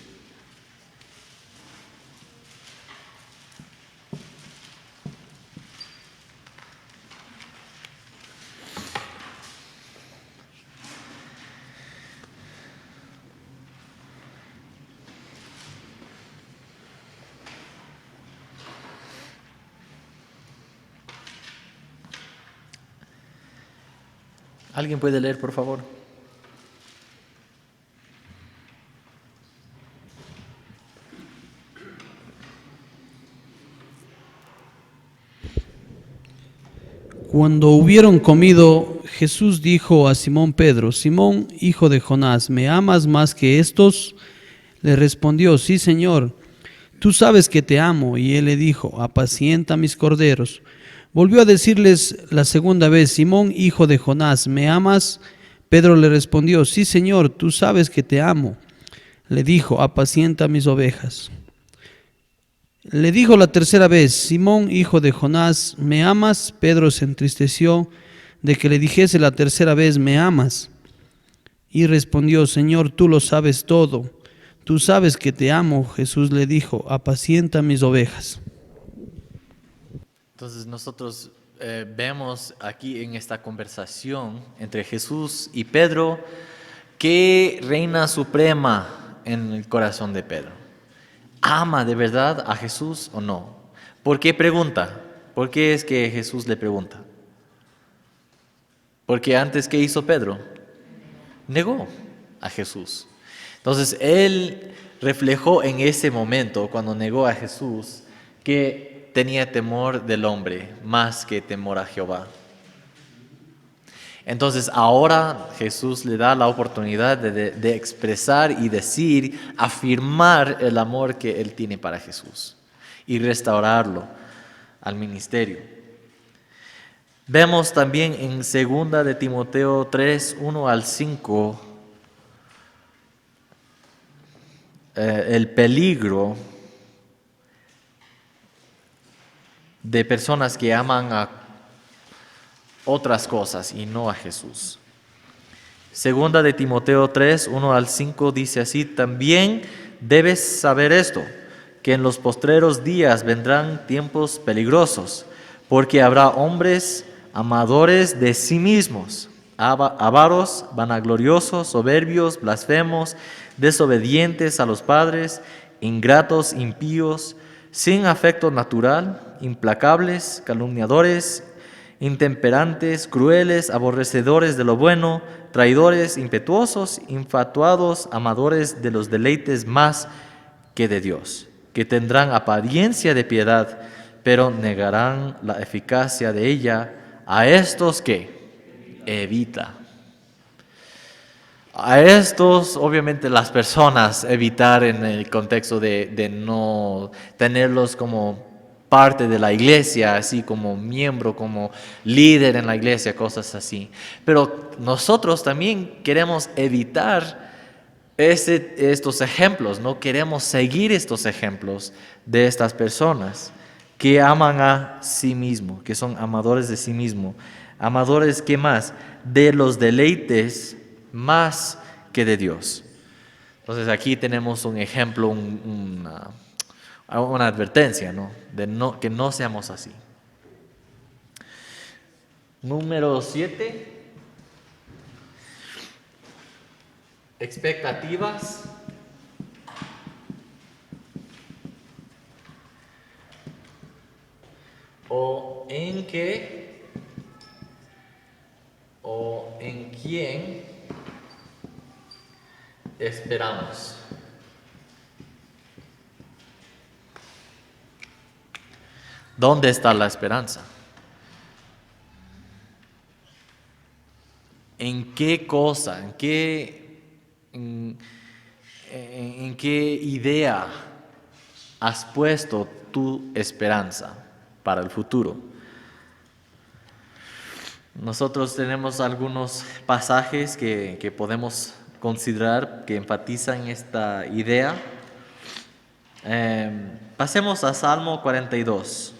¿Alguien puede leer, por favor? Cuando hubieron comido, Jesús dijo a Simón Pedro: Simón, hijo de Jonás, ¿me amas más que estos? Le respondió: sí, Señor, tú sabes que te amo. Y él le dijo: apacienta mis corderos. Volvió a decirles la segunda vez: Simón, hijo de Jonás, ¿me amas? Pedro le respondió: sí, Señor, tú sabes que te amo. Le dijo: apacienta mis ovejas. Le dijo la tercera vez: Simón, hijo de Jonás, ¿me amas? Pedro se entristeció de que le dijese la tercera vez: ¿me amas? Y respondió: Señor, tú lo sabes todo, tú sabes que te amo. Jesús le dijo: apacienta mis ovejas. Entonces nosotros vemos aquí en esta conversación entre Jesús y Pedro que reina suprema en el corazón de Pedro. ¿Ama de verdad a Jesús o no? ¿Por qué pregunta? ¿Por qué es que Jesús le pregunta? Porque antes, ¿qué hizo Pedro? Negó a Jesús. Entonces él reflejó en ese momento, cuando negó a Jesús, que tenía temor del hombre más que temor a Jehová. Entonces ahora Jesús le da la oportunidad de expresar y decir, afirmar el amor que él tiene para Jesús y restaurarlo al ministerio. Vemos también en 2 de Timoteo 3, 1 al 5, el peligro de personas que aman a otras cosas y no a Jesús. 2 de Timoteo 3, 1 al 5 dice así: también debes saber esto, que en los postreros días vendrán tiempos peligrosos, porque habrá hombres amadores de sí mismos, avaros, vanagloriosos, soberbios, blasfemos, desobedientes a los padres, ingratos, impíos, sin afecto natural, implacables, calumniadores, intemperantes, crueles, aborrecedores de lo bueno, traidores, impetuosos, infatuados, amadores de los deleites más que de Dios, que tendrán apariencia de piedad, pero negarán la eficacia de ella. A estos que evita. A estos, obviamente, las personas evitar en el contexto de no tenerlos como parte de la iglesia, así como miembro, como líder en la iglesia, cosas así. Pero nosotros también queremos evitar estos ejemplos, no queremos seguir estos ejemplos de estas personas que aman a sí mismo, que son amadores de sí mismo. Amadores, ¿qué más? De los deleites más que de Dios. Entonces aquí tenemos un ejemplo, una advertencia, ¿no? Que no seamos así. Número 7. Expectativas. ¿O en qué o en quién esperamos? ¿Dónde está la esperanza? ¿En qué cosa? ¿En qué idea has puesto tu esperanza para el futuro? Nosotros tenemos algunos pasajes que podemos considerar que enfatizan esta idea. Pasemos a Salmo 42.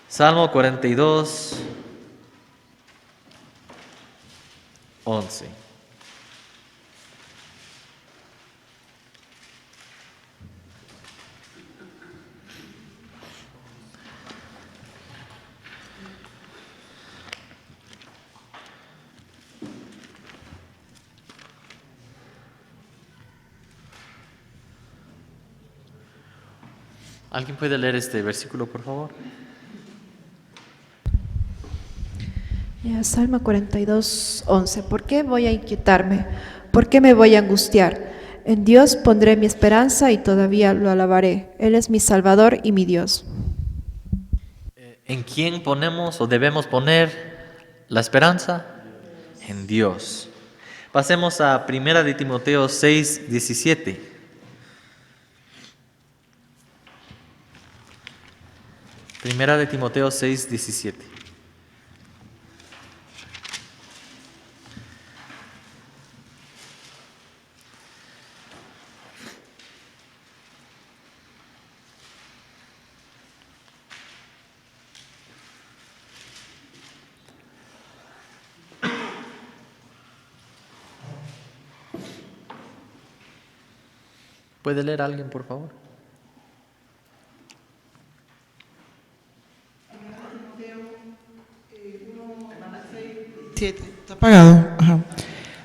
Salmo 42, 11. ¿Alguien puede leer este versículo, por favor? Salmo 42, 11. ¿Por qué voy a inquietarme? ¿Por qué me voy a angustiar? En Dios pondré mi esperanza y todavía lo alabaré. Él es mi Salvador y mi Dios. ¿En quién ponemos o debemos poner la esperanza? En Dios. Pasemos a 1 de Timoteo 6, 17. Primera de Timoteo 6, 17. ¿Puede leer alguien, por favor? Está apagado. Ajá.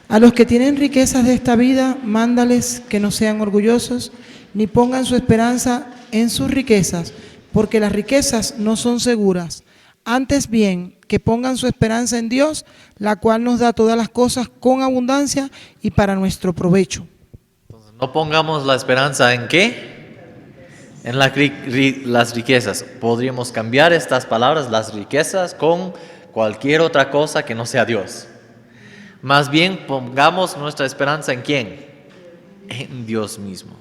A los que tienen riquezas de esta vida, mándales que no sean orgullosos, ni pongan su esperanza en sus riquezas, porque las riquezas no son seguras. Antes bien, que pongan su esperanza en Dios, la cual nos da todas las cosas con abundancia y para nuestro provecho. Entonces, no pongamos la esperanza en ¿qué? En las riquezas. Podríamos cambiar estas palabras, las riquezas, con cualquier otra cosa que no sea Dios. Más bien pongamos nuestra esperanza en ¿quién? En Dios mismo,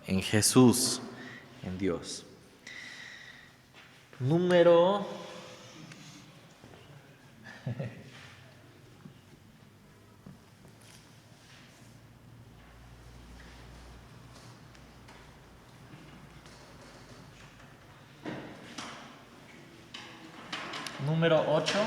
en Jesús, en Dios. Número 8.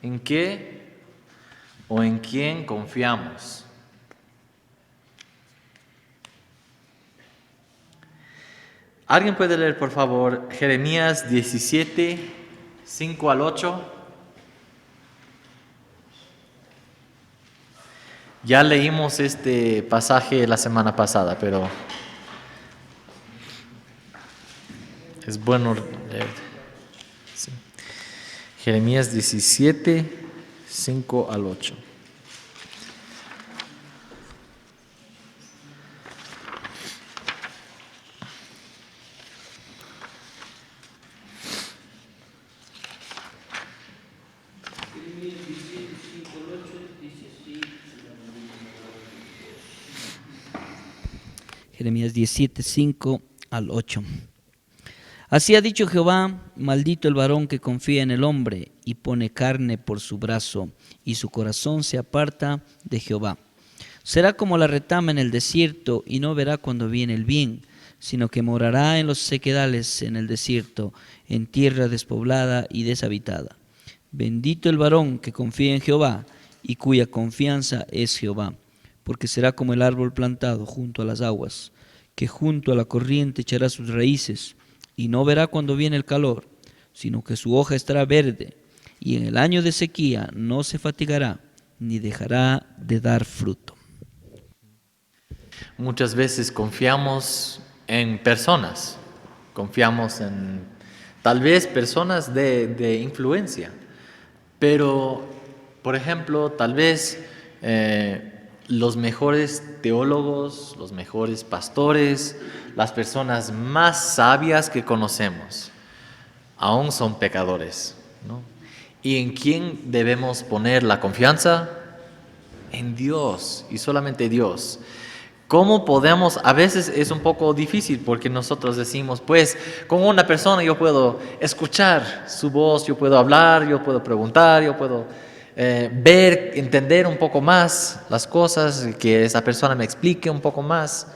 ¿En qué o en quién confiamos? ¿Alguien puede leer, por favor, Jeremías 17, 5 al 8? Ya leímos este pasaje la semana pasada, pero es bueno leer. Sí. Jeremías 17, 5 al 8. Jeremías 17, 5 al 8. Así ha dicho Jehová: maldito el varón que confía en el hombre y pone carne por su brazo, y su corazón se aparta de Jehová. Será como la retama en el desierto, y no verá cuando viene el bien, sino que morará en los sequedales en el desierto, en tierra despoblada y deshabitada. Bendito el varón que confía en Jehová, y cuya confianza es Jehová, porque será como el árbol plantado junto a las aguas, que junto a la corriente echará sus raíces, y no verá cuando viene el calor, sino que su hoja estará verde, y en el año de sequía no se fatigará, ni dejará de dar fruto. Muchas veces confiamos en personas, confiamos en tal vez personas de influencia, pero, por ejemplo, tal vez los mejores teólogos, los mejores pastores, las personas más sabias que conocemos, aún son pecadores, ¿no? ¿Y en quién debemos poner la confianza? En Dios, y solamente Dios. ¿Cómo podemos? A veces es un poco difícil porque nosotros decimos, pues, con una persona yo puedo escuchar su voz, yo puedo hablar, yo puedo preguntar, yo puedo ver, entender un poco más las cosas, que esa persona me explique un poco más.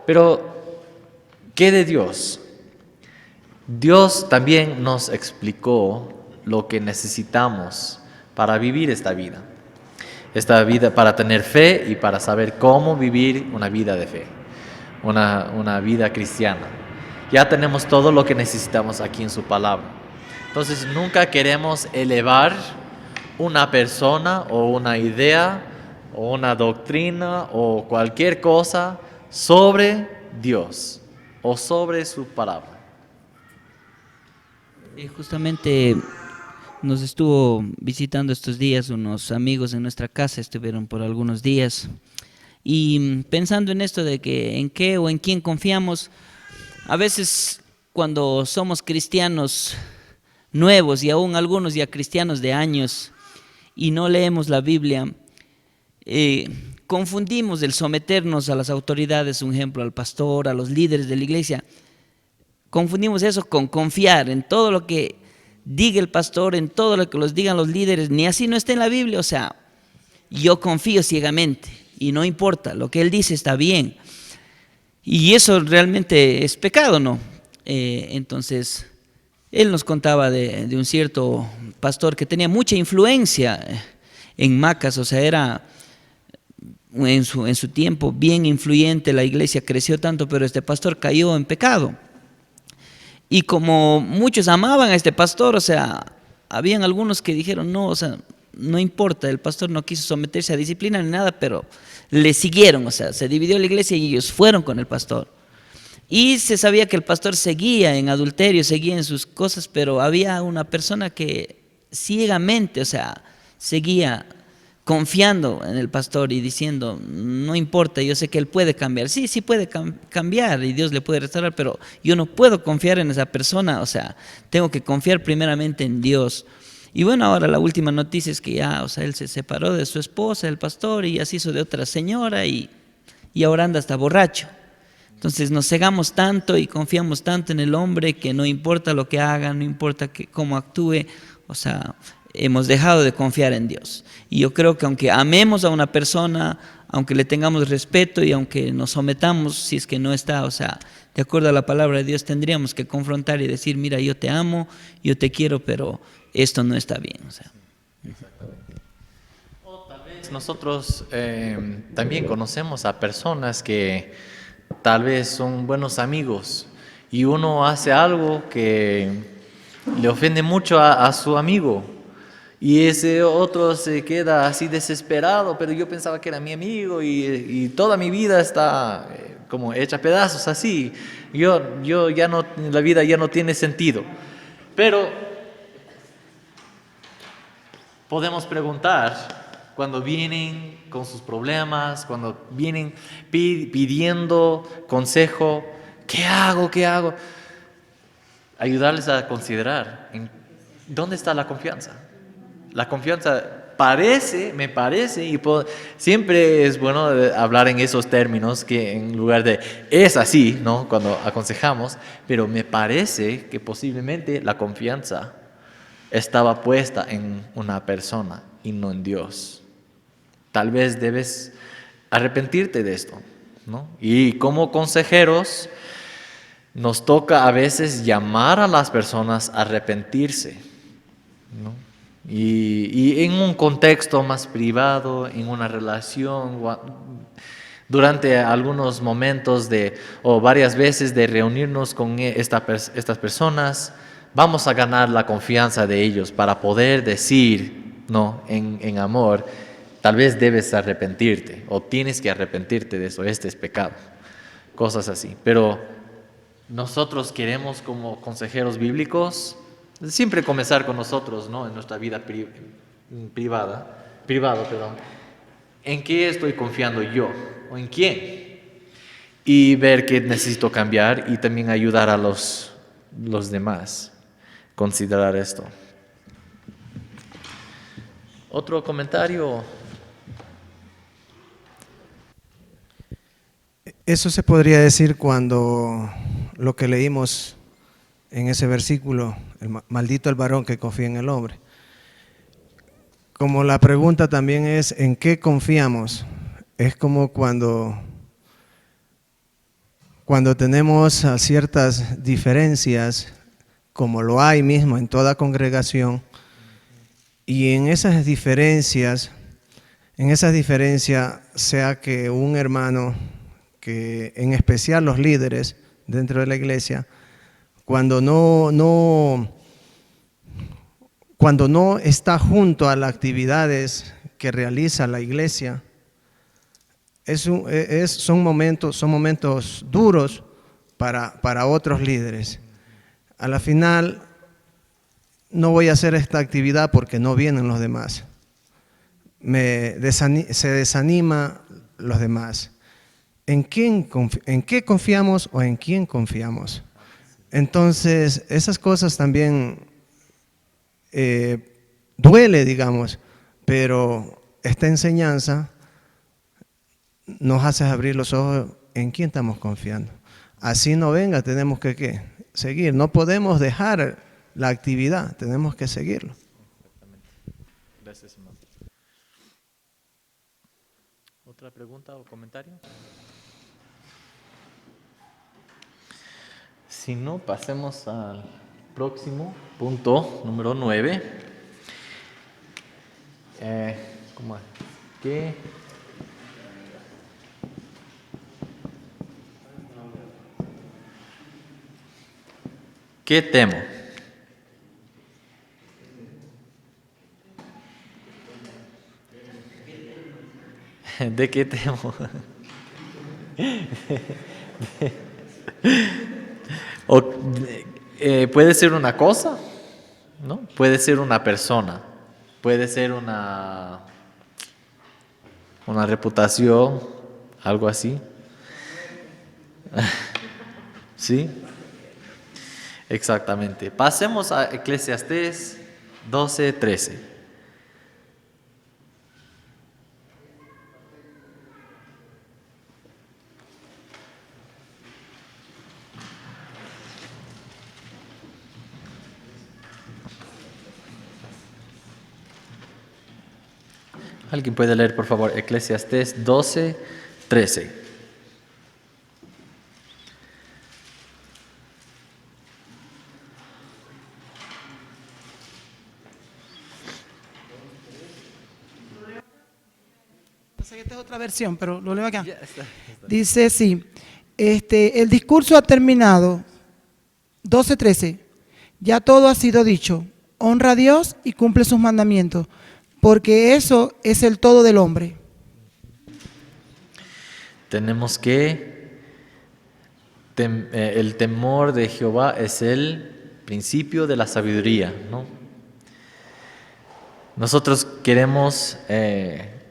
Pero, ¿qué de Dios? Dios también nos explicó lo que necesitamos para vivir esta vida para tener fe y para saber cómo vivir una vida de fe, una vida cristiana. Ya tenemos todo lo que necesitamos aquí en su palabra. Entonces nunca queremos elevar una persona o una idea o una doctrina o cualquier cosa sobre Dios o sobre su palabra. Justamente nos estuvo visitando estos días unos amigos en nuestra casa, estuvieron por algunos días, y pensando en esto de que en qué o en quién confiamos, a veces cuando somos cristianos nuevos y aún algunos ya cristianos de años y no leemos la Biblia, confundimos el someternos a las autoridades, un ejemplo, al pastor, a los líderes de la iglesia, confundimos eso con confiar en todo lo que diga el pastor, en todo lo que los digan los líderes, ni así no está en la Biblia, o sea, yo confío ciegamente y no importa, lo que él dice está bien. Y eso realmente es pecado, ¿no? Entonces, él nos contaba de un cierto pastor que tenía mucha influencia en Macas, o sea, era en su tiempo bien influyente, la iglesia creció tanto, pero este pastor cayó en pecado. Y como muchos amaban a este pastor, o sea, habían algunos que dijeron, no, o sea, no importa, el pastor no quiso someterse a disciplina ni nada, pero le siguieron, o sea, se dividió la iglesia y ellos fueron con el pastor. Y se sabía que el pastor seguía en adulterio, seguía en sus cosas, pero había una persona que ciegamente, o sea, seguía confiando en el pastor y diciendo, no importa, yo sé que él puede cambiar. Sí, sí puede cambiar y Dios le puede restaurar, pero yo no puedo confiar en esa persona, o sea, tengo que confiar primeramente en Dios. Y bueno, ahora la última noticia es que ya, o sea, él se separó de su esposa, el pastor, y ya se hizo de otra señora y ahora anda hasta borracho. Entonces nos cegamos tanto y confiamos tanto en el hombre que no importa lo que haga, no importa cómo actúe, o sea, hemos dejado de confiar en Dios. Y yo creo que aunque amemos a una persona, aunque le tengamos respeto y aunque nos sometamos, si es que no está, o sea, de acuerdo a la palabra de Dios, tendríamos que confrontar y decir, mira, yo te amo, yo te quiero, pero esto no está bien. O sea. Exactamente. O tal vez nosotros también conocemos a personas que tal vez son buenos amigos y uno hace algo que le ofende mucho a su amigo y ese otro se queda así desesperado, pero yo pensaba que era mi amigo y toda mi vida está como hecha pedazos así. Yo ya no, la vida ya no tiene sentido. Pero podemos preguntar cuando vienen con sus problemas, cuando vienen pidiendo consejo, ¿qué hago? ¿Qué hago? Ayudarles a considerar dónde está la confianza. La confianza me parece, y siempre es bueno hablar en esos términos que en lugar de es así, ¿no? Cuando aconsejamos, pero me parece que posiblemente la confianza estaba puesta en una persona y no en Dios. Tal vez debes arrepentirte de esto, ¿no? Y como consejeros nos toca a veces llamar a las personas a arrepentirse, ¿no? Y en un contexto más privado, en una relación, durante algunos momentos o varias veces de reunirnos con estas personas, vamos a ganar la confianza de ellos para poder decir, no, en amor, tal vez debes arrepentirte o tienes que arrepentirte de eso, este es pecado, cosas así. Pero nosotros queremos como consejeros bíblicos siempre comenzar con nosotros, ¿no? En nuestra vida privado, ¿en qué estoy confiando yo? ¿O en quién? Y ver qué necesito cambiar y también ayudar a los demás. Considerar esto. ¿Otro comentario? Eso se podría decir cuando lo que leímos en ese versículo, maldito el varón que confía en el hombre. Como la pregunta también es, ¿en qué confiamos? Es como cuando tenemos ciertas diferencias, como lo hay mismo en toda congregación, y en esas diferencias, sea que un hermano, que en especial los líderes dentro de la iglesia, cuando no está junto a las actividades que realiza la iglesia, son momentos duros para otros líderes. A la final, no voy a hacer esta actividad porque no vienen los demás. Se desanima los demás. ¿En qué confiamos o en quién confiamos? Entonces, esas cosas también duele, digamos, pero esta enseñanza nos hace abrir los ojos en quién estamos confiando. Así no venga, tenemos que seguir. No podemos dejar la actividad, tenemos que seguirlo. Gracias, hermano. ¿Otra pregunta o comentario? Si no, pasemos al próximo punto, número 9. ¿Cómo es? ¿Qué temo? ¿De qué temo? O, puede ser una cosa, ¿no? Puede ser una persona, puede ser una reputación, algo así. ¿Sí? Exactamente. Pasemos a Eclesiastés 12:13. ¿Alguien puede leer, por favor, Eclesiastés 12:13? Esta es otra versión, pero lo leo acá. Dice sí, el discurso ha terminado. 12:13. Ya todo ha sido dicho. Honra a Dios y cumple sus mandamientos, porque eso es el todo del hombre. Tenemos que, el temor de Jehová es el principio de la sabiduría, ¿no? Nosotros queremos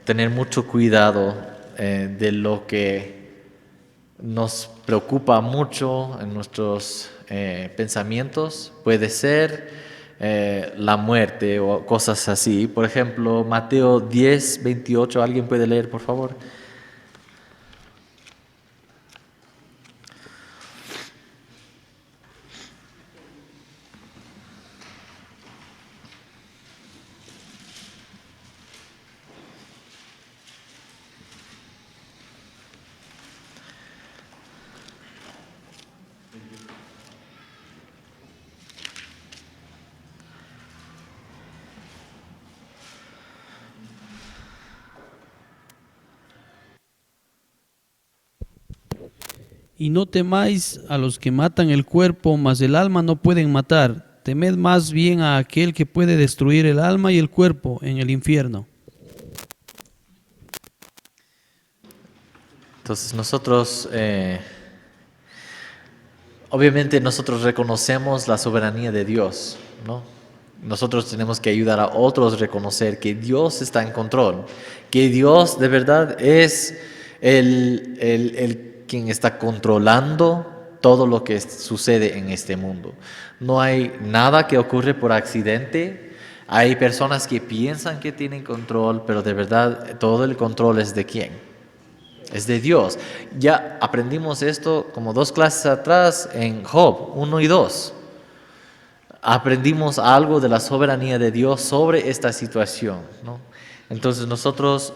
tener mucho cuidado de lo que nos preocupa mucho en nuestros pensamientos. Puede ser la muerte o cosas así. Por ejemplo, Mateo 10:28. ¿Alguien puede leer, por favor? Y no temáis a los que matan el cuerpo, mas el alma no pueden matar. Temed más bien a aquel que puede destruir el alma y el cuerpo en el infierno. Entonces nosotros, obviamente nosotros reconocemos la soberanía de Dios, ¿no? Nosotros tenemos que ayudar a otros a reconocer que Dios está en control, que Dios de verdad es el quien está controlando todo lo que sucede en este mundo. No hay nada que ocurre por accidente. Hay personas que piensan que tienen control, pero de verdad todo el control es de ¿quién? Es de Dios. Ya aprendimos esto como 2 clases atrás en Job 1 y 2. Aprendimos algo de la soberanía de Dios sobre esta situación, ¿no? Entonces nosotros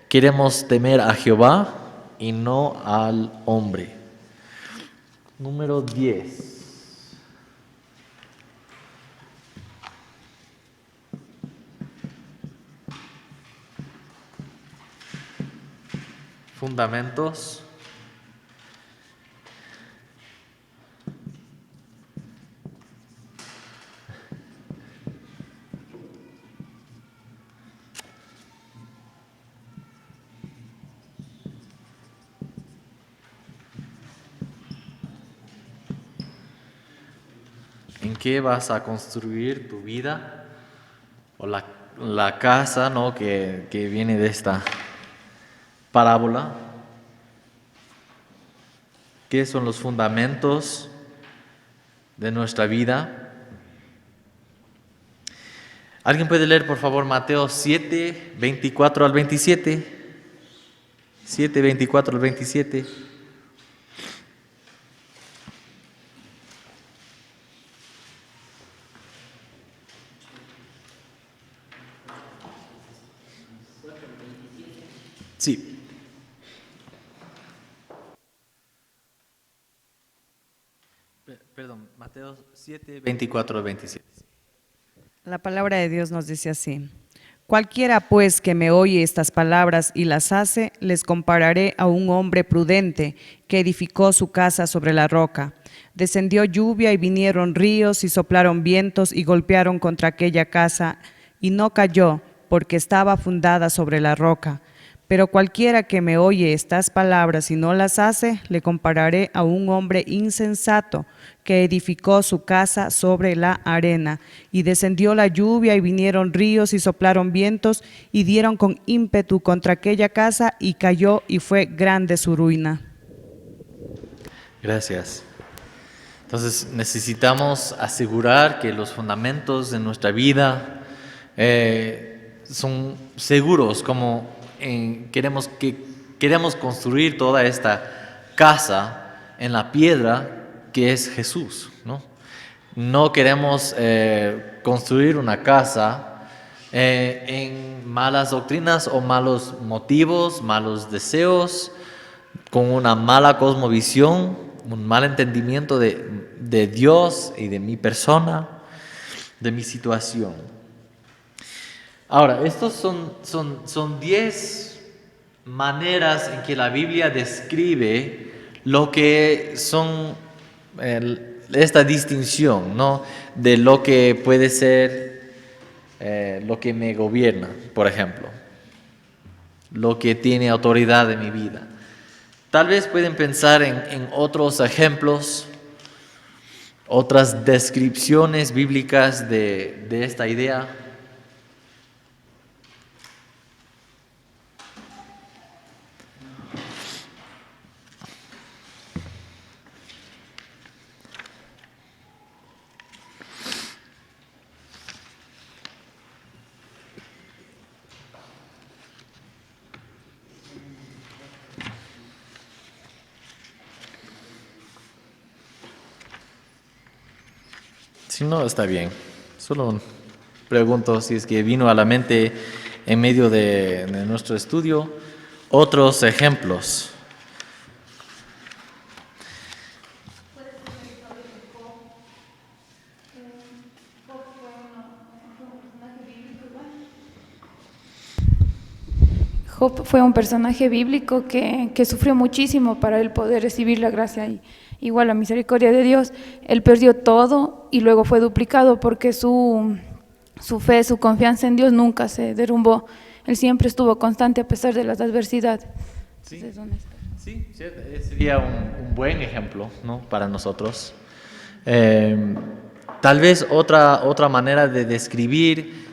queremos temer a Jehová y no al hombre. Número 10. Fundamentos. ¿En qué vas a construir tu vida? O la casa, ¿no? que viene de esta parábola. ¿Qué son los fundamentos de nuestra vida? ¿Alguien puede leer, por favor, Mateo 7:24 al 27? 7:24 al 27. Sí. Perdón, Mateo 7, 24 27. La palabra de Dios nos dice así: cualquiera pues que me oye estas palabras y las hace, les compararé a un hombre prudente que edificó su casa sobre la roca. Descendió lluvia y vinieron ríos y soplaron vientos y golpearon contra aquella casa, y no cayó, porque estaba fundada sobre la roca. Pero cualquiera que me oye estas palabras y no las hace, le compararé a un hombre insensato que edificó su casa sobre la arena. Y descendió la lluvia y vinieron ríos y soplaron vientos y dieron con ímpetu contra aquella casa y cayó y fue grande su ruina. Gracias. Entonces necesitamos asegurar que los fundamentos de nuestra vida son seguros, como queremos construir toda esta casa en la piedra que es Jesús, ¿no? No queremos construir una casa en malas doctrinas o malos motivos, malos deseos, con una mala cosmovisión, un mal entendimiento de Dios y de mi persona, de mi situación. Ahora, estos son 10 maneras en que la Biblia describe lo que son esta distinción, ¿no? De lo que puede ser lo que me gobierna, por ejemplo, lo que tiene autoridad en mi vida. Tal vez pueden pensar en otros ejemplos, otras descripciones bíblicas de esta idea. Si no, está bien. Solo pregunto si es que vino a la mente en medio de nuestro estudio otros ejemplos. Job fue un personaje bíblico que sufrió muchísimo para él poder recibir la gracia y igual la misericordia de Dios. Él perdió todo y luego fue duplicado porque su fe, su confianza en Dios nunca se derrumbó. Él siempre estuvo constante a pesar de las adversidades. Sí, sí, sería un buen ejemplo, ¿no? Para nosotros. Tal vez otra manera de describir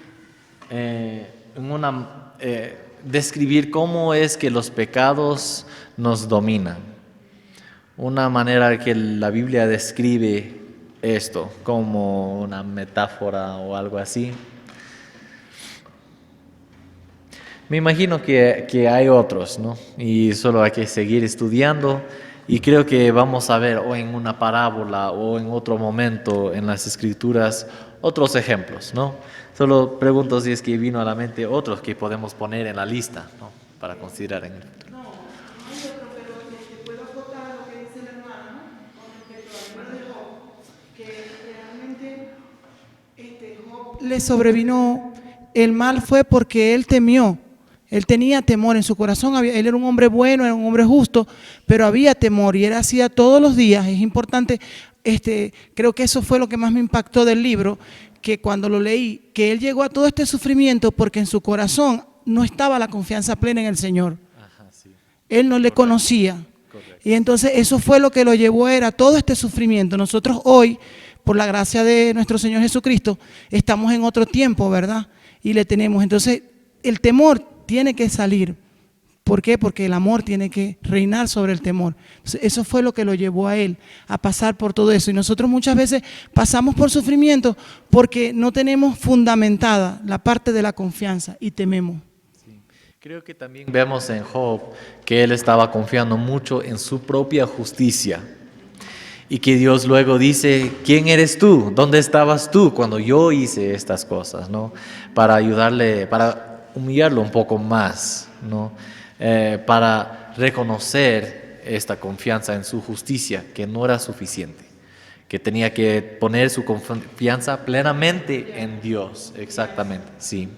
describir cómo es que los pecados nos dominan. Una manera que la Biblia describe esto, como una metáfora o algo así. Me imagino que hay otros, ¿no? Y solo hay que seguir estudiando y creo que vamos a ver o en una parábola o en otro momento en las Escrituras otros ejemplos, ¿no? Solo pregunto si es que vino a la mente otros que podemos poner en la lista, ¿no? Para considerar en el futuro. No, hay otro, pero puedo acotar a lo que dice el hermano con respecto al libro de Job, que realmente Job le sobrevino el mal fue porque él temió. Él tenía temor en su corazón, él era un hombre bueno, era un hombre justo, pero había temor y él hacía todos los días. Es importante, creo que eso fue lo que más me impactó del libro, que cuando lo leí, que él llegó a todo este sufrimiento porque en su corazón no estaba la confianza plena en el Señor. Ajá, sí. Él no le conocía. Correcto. Y entonces eso fue lo que lo llevó a todo este sufrimiento. Nosotros hoy, por la gracia de nuestro Señor Jesucristo, estamos en otro tiempo, ¿verdad? Y le tenemos. Entonces, el temor tiene que salir. ¿Por qué? Porque el amor tiene que reinar sobre el temor. Entonces, eso fue lo que lo llevó a él a pasar por todo eso. Y nosotros muchas veces pasamos por sufrimiento porque no tenemos fundamentada la parte de la confianza y tememos. Sí. Creo que también vemos en Job que él estaba confiando mucho en su propia justicia. Y que Dios luego dice, ¿quién eres tú? ¿Dónde estabas tú cuando yo hice estas cosas? ¿No? Para ayudarle, para humillarlo un poco más, ¿no? para reconocer esta confianza en su justicia, que no era suficiente, que tenía que poner su confianza plenamente en Dios. Exactamente, sí,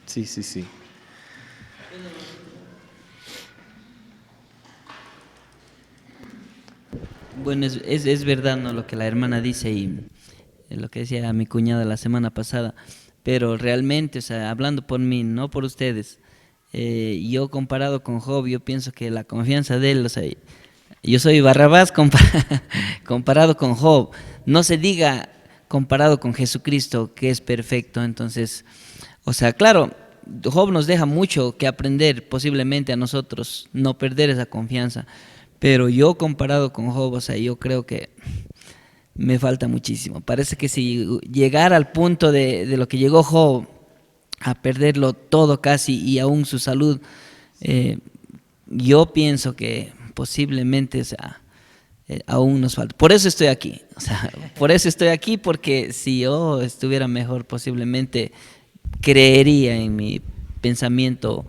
sí, sí, sí. Bueno, es verdad, ¿no?, lo que la hermana dice y lo que decía mi cuñada la semana pasada, pero realmente, o sea, hablando por mí, no por ustedes, yo comparado con Job, yo pienso que la confianza de él, o sea, yo soy Barrabás comparado con Job, no se diga comparado con Jesucristo, que es perfecto. Entonces, o sea, claro, Job nos deja mucho que aprender posiblemente a nosotros, no perder esa confianza. Pero yo comparado con Job, o sea, yo creo que me falta muchísimo. Parece que si llegara al punto de lo que llegó Job, a perderlo todo casi y aún su salud, yo pienso que posiblemente, o sea, aún nos falta. Por eso estoy aquí, o sea, por eso estoy aquí, porque si yo estuviera mejor, posiblemente creería en mi pensamiento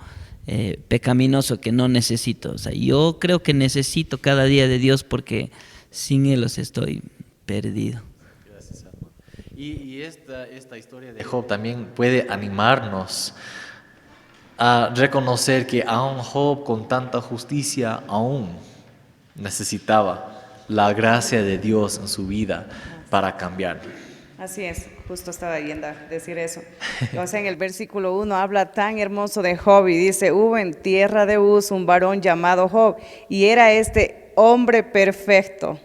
pecaminoso que no necesito. O sea, yo creo que necesito cada día de Dios, porque sin Él os estoy perdido. Gracias, hermano. Y esta historia de Job también puede animarnos a reconocer que aún Job, con tanta justicia, aún necesitaba la gracia de Dios en su vida para cambiar. Así es, justo estaba yendo a decir eso. O sea, en el versículo 1 habla tan hermoso de Job y dice: hubo en tierra de Uz un varón llamado Job, y era este hombre perfecto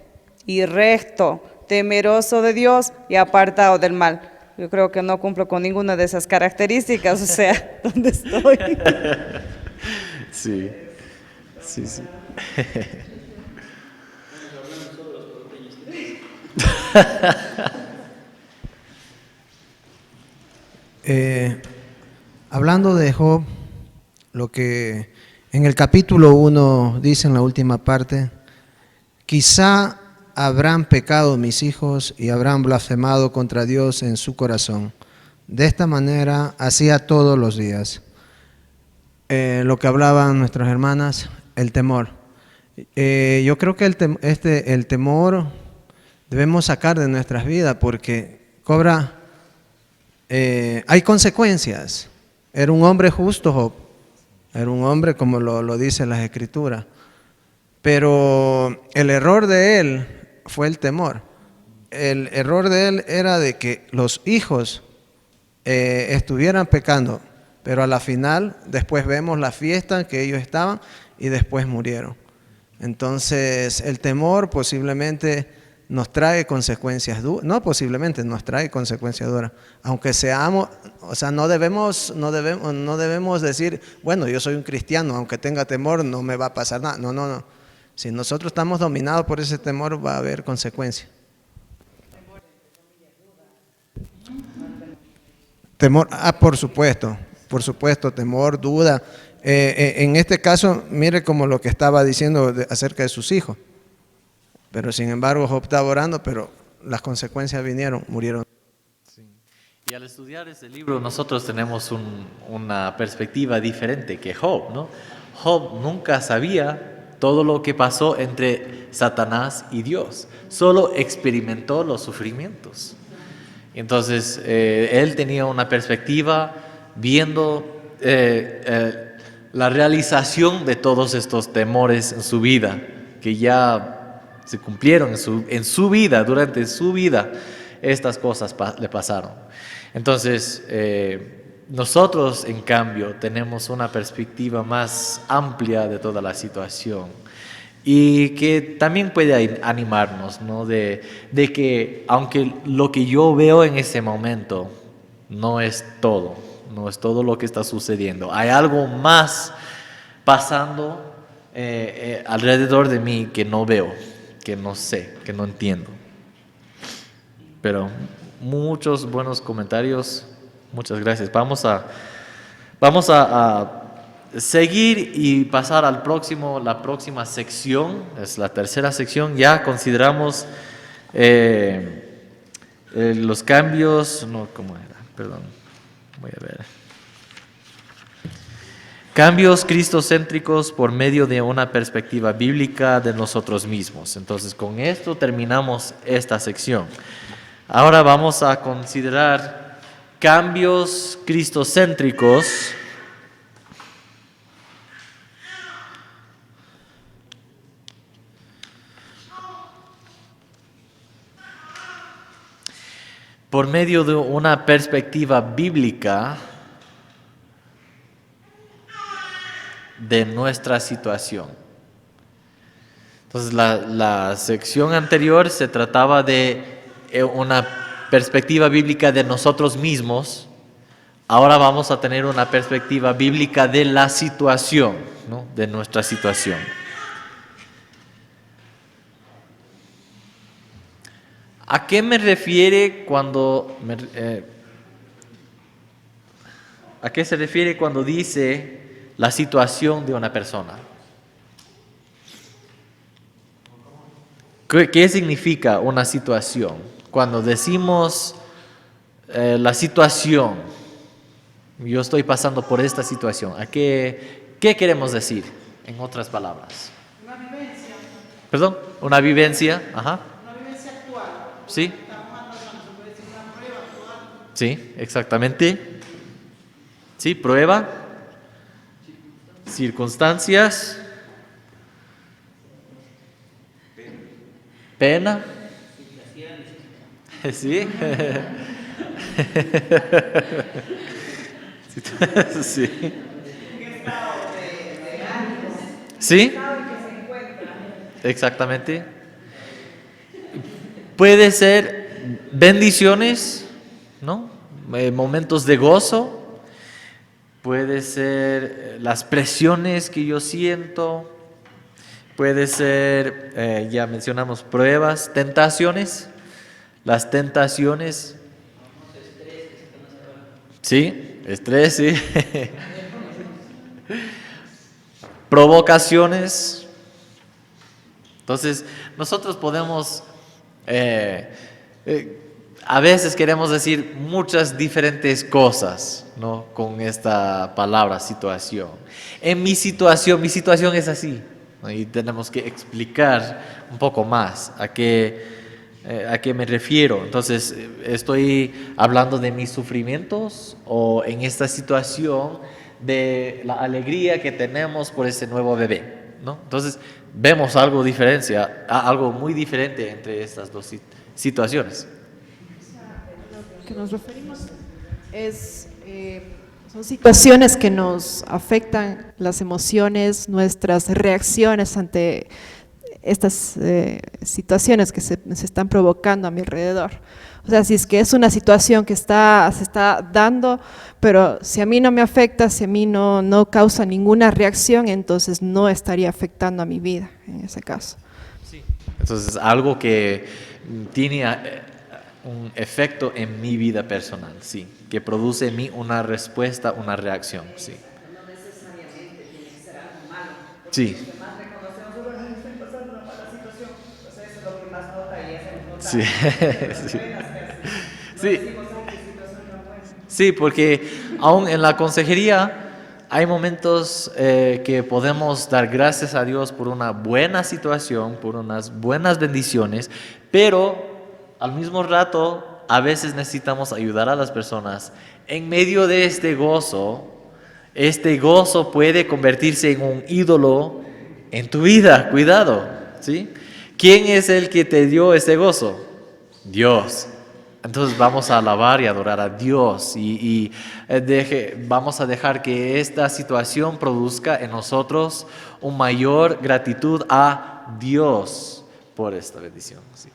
y recto, temeroso de Dios y apartado del mal. Yo creo que no cumplo con ninguna de esas características, o sea, ¿dónde estoy? Sí, sí, sí. Hablando de Job, lo que en el capítulo 1 dice en la última parte: quizá habrán pecado mis hijos y habrán blasfemado contra Dios en su corazón. De esta manera hacía todos los días. Lo que hablaban nuestras hermanas, el temor. Yo creo que el temor debemos sacar de nuestras vidas, porque hay consecuencias. Era un hombre justo, Job. Era un hombre como lo dicen las Escrituras. Pero el error de él fue el temor. El error de él era de que los hijos estuvieran pecando, pero a la final después vemos la fiesta en que ellos estaban y después murieron. Entonces el temor posiblemente nos trae consecuencias duras, no posiblemente nos trae consecuencias duras, aunque seamos, o sea, no debemos decir, bueno, yo soy un cristiano, aunque tenga temor no me va a pasar nada. No. Si nosotros estamos dominados por ese temor, va a haber consecuencias. Temor, por supuesto, temor, duda. En este caso, mire como lo que estaba diciendo acerca de sus hijos. Pero sin embargo, Job estaba orando, pero las consecuencias vinieron, murieron. Sí. Y al estudiar ese libro, nosotros tenemos una perspectiva diferente que Job, ¿no? Job nunca sabía todo lo que pasó entre Satanás y Dios, solo experimentó los sufrimientos. Entonces, él tenía una perspectiva viendo la realización de todos estos temores en su vida, que ya se cumplieron en su vida, durante su vida, estas cosas le pasaron. Entonces, nosotros, en cambio, tenemos una perspectiva más amplia de toda la situación y que también puede animarnos, ¿no? De que aunque lo que yo veo en ese momento no es todo lo que está sucediendo, hay algo más pasando alrededor de mí que no veo, que no sé, que no entiendo. Pero muchos buenos comentarios, muchas gracias. Vamos a seguir y pasar la próxima sección, es la tercera sección. Ya consideramos los cambios, no, ¿cómo era? Perdón, voy a ver. Cambios cristocéntricos por medio de una perspectiva bíblica de nosotros mismos. Entonces, con esto terminamos esta sección. Ahora vamos a considerar cambios cristocéntricos por medio de una perspectiva bíblica de nuestra situación. Entonces, la sección anterior se trataba de una perspectiva bíblica de nosotros mismos. Ahora vamos a tener una perspectiva bíblica de la situación, ¿no? De nuestra situación. ¿A qué me refiere cuando ¿a qué se refiere cuando dice la situación de una persona? ¿Qué significa una situación? Cuando decimos la situación, yo estoy pasando por esta situación, ¿a qué queremos decir? En otras palabras. Una vivencia. ¿Perdón? Una vivencia, ajá. Una vivencia actual. Sí. Sí, exactamente. Sí, prueba. Circunstancias. Pena. Sí. Sí. Sí. Exactamente. Puede ser bendiciones, ¿no? Momentos de gozo. Puede ser las presiones que yo siento. Puede ser, ya mencionamos, pruebas, tentaciones. Las tentaciones. Sí, estrés, sí. Provocaciones. Entonces, nosotros podemos, a veces queremos decir muchas diferentes cosas, ¿no? Con esta palabra situación. En mi situación es así, ¿no? Y tenemos que explicar un poco más a qué me refiero. Entonces, ¿estoy hablando de mis sufrimientos o en esta situación de la alegría que tenemos por este nuevo bebé, ¿no? Entonces, vemos algo muy diferente entre estas dos situaciones. Que nos referimos son situaciones que nos afectan las emociones, nuestras reacciones ante estas situaciones que se están provocando a mi alrededor. O sea, si es que es una situación que se está dando, pero si a mí no me afecta, si a mí no causa ninguna reacción, entonces no estaría afectando a mi vida en ese caso. Sí. Entonces, algo que tiene un efecto en mi vida personal, sí, que produce en mí una respuesta, una reacción, sí. No necesariamente tiene que ser algo malo. Sí. Lo que más reconocemos, bueno, estoy pasando una mala situación, pues eso es lo que más nota y hacemos notar. Sí, sí. Sí. Sí, porque aún en la consejería hay momentos que podemos dar gracias a Dios por una buena situación, por unas buenas bendiciones, pero al mismo rato a veces necesitamos ayudar a las personas en medio de este gozo. Este gozo puede convertirse en un ídolo en tu vida, cuidado, ¿sí? ¿Quién es el que te dio ese gozo? Dios. Entonces vamos a alabar y adorar a Dios y vamos a dejar que esta situación produzca en nosotros una mayor gratitud a Dios por esta bendición. Sí.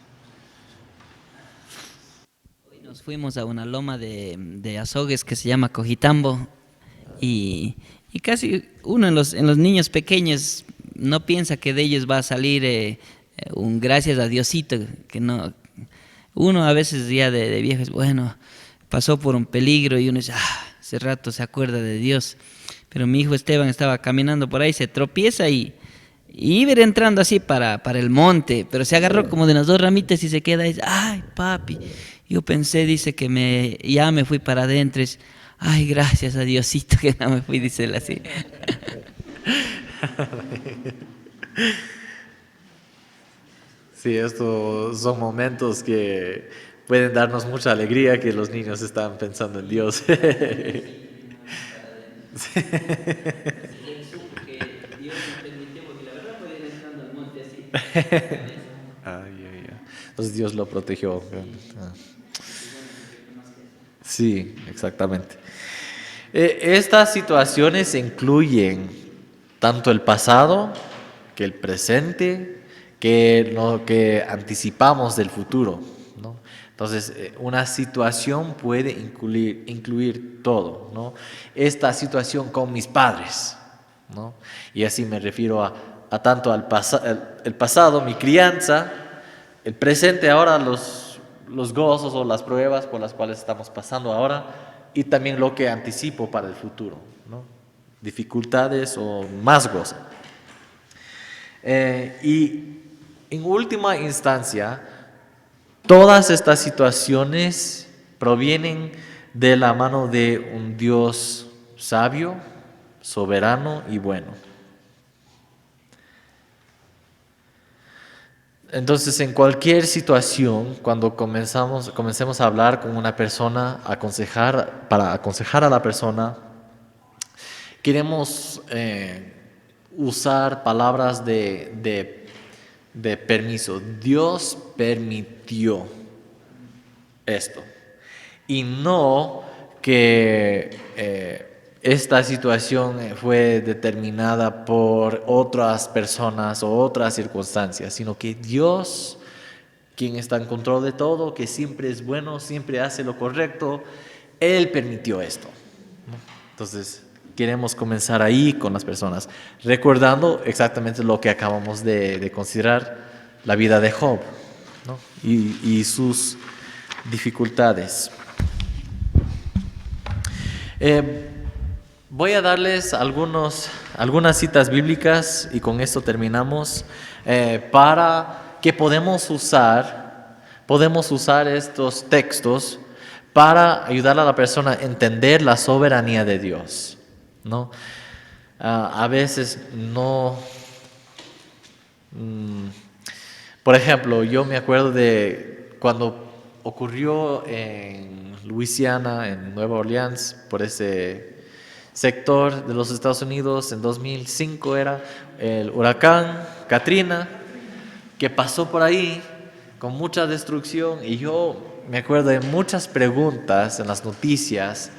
Hoy nos fuimos a una loma de Azogues que se llama Cojitambo y casi uno en los niños pequeños no piensa que de ellos va a salir un gracias a Diosito, que no. Uno a veces ya de viejo es, bueno, pasó por un peligro y uno dice, hace rato se acuerda de Dios. Pero mi hijo Esteban estaba caminando por ahí, se tropieza y iba entrando así para el monte, pero se agarró como de las dos ramitas y se queda y dice, ay papi, yo pensé, dice que ya me fui para adentro. Ay, gracias a Diosito que no me fui, dice él así. Sí, estos son momentos que pueden darnos mucha alegría que los niños están pensando en Dios. Sí. Entonces Dios lo protegió. Sí, exactamente. Estas situaciones incluyen tanto el pasado, que el presente, que lo que anticipamos del futuro, ¿no? Entonces, una situación puede incluir todo, ¿no? Esta situación con mis padres, ¿no? Y así me refiero a tanto al el pasado, mi crianza, el presente ahora, los gozos o las pruebas por las cuales estamos pasando ahora, y también lo que anticipo para el futuro, ¿no? Dificultades o más gozo. Y en última instancia, todas estas situaciones provienen de la mano de un Dios sabio, soberano y bueno. Entonces, en cualquier situación, cuando comencemos a hablar con una persona, para aconsejar a la persona, queremos usar palabras de permiso. Dios permitió esto. Y no que esta situación fue determinada por otras personas o otras circunstancias, sino que Dios, quien está en control de todo, que siempre es bueno, siempre hace lo correcto, Él permitió esto, ¿no? Entonces, queremos comenzar ahí con las personas, recordando exactamente lo que acabamos de considerar, la vida de Job, ¿no? y sus dificultades. Voy a darles algunas citas bíblicas y con esto terminamos, para que podemos usar estos textos para ayudar a la persona a entender la soberanía de Dios, ¿no? A veces no... por ejemplo, yo me acuerdo de cuando ocurrió en Luisiana, en Nueva Orleans, por ese sector de los Estados Unidos, en 2005 era el huracán Katrina, que pasó por ahí con mucha destrucción, y yo me acuerdo de muchas preguntas en las noticias,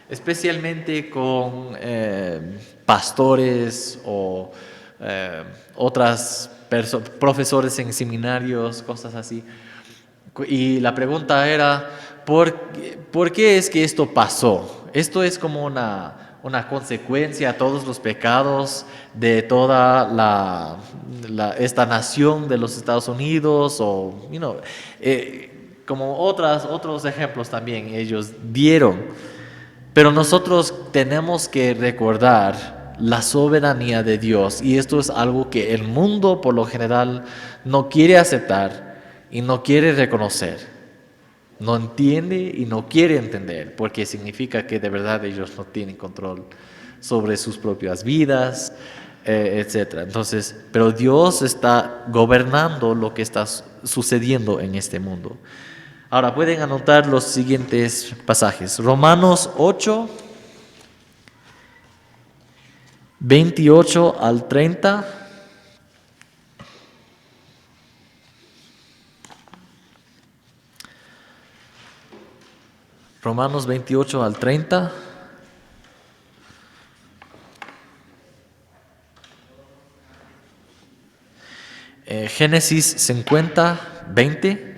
especialmente con pastores o otras profesores en seminarios, cosas así. Y la pregunta era, ¿por qué es que esto pasó? Esto es como una consecuencia a todos los pecados de toda esta nación de los Estados Unidos, o como otros ejemplos también ellos dieron. Pero nosotros tenemos que recordar la soberanía de Dios, y esto es algo que el mundo por lo general no quiere aceptar y no quiere reconocer. No entiende y no quiere entender, porque significa que de verdad ellos no tienen control sobre sus propias vidas, etc. Entonces, pero Dios está gobernando lo que está sucediendo en este mundo. Ahora pueden anotar los siguientes pasajes. Romanos 8, 28 al 30. Romanos 28 al 30. Génesis 50, 20.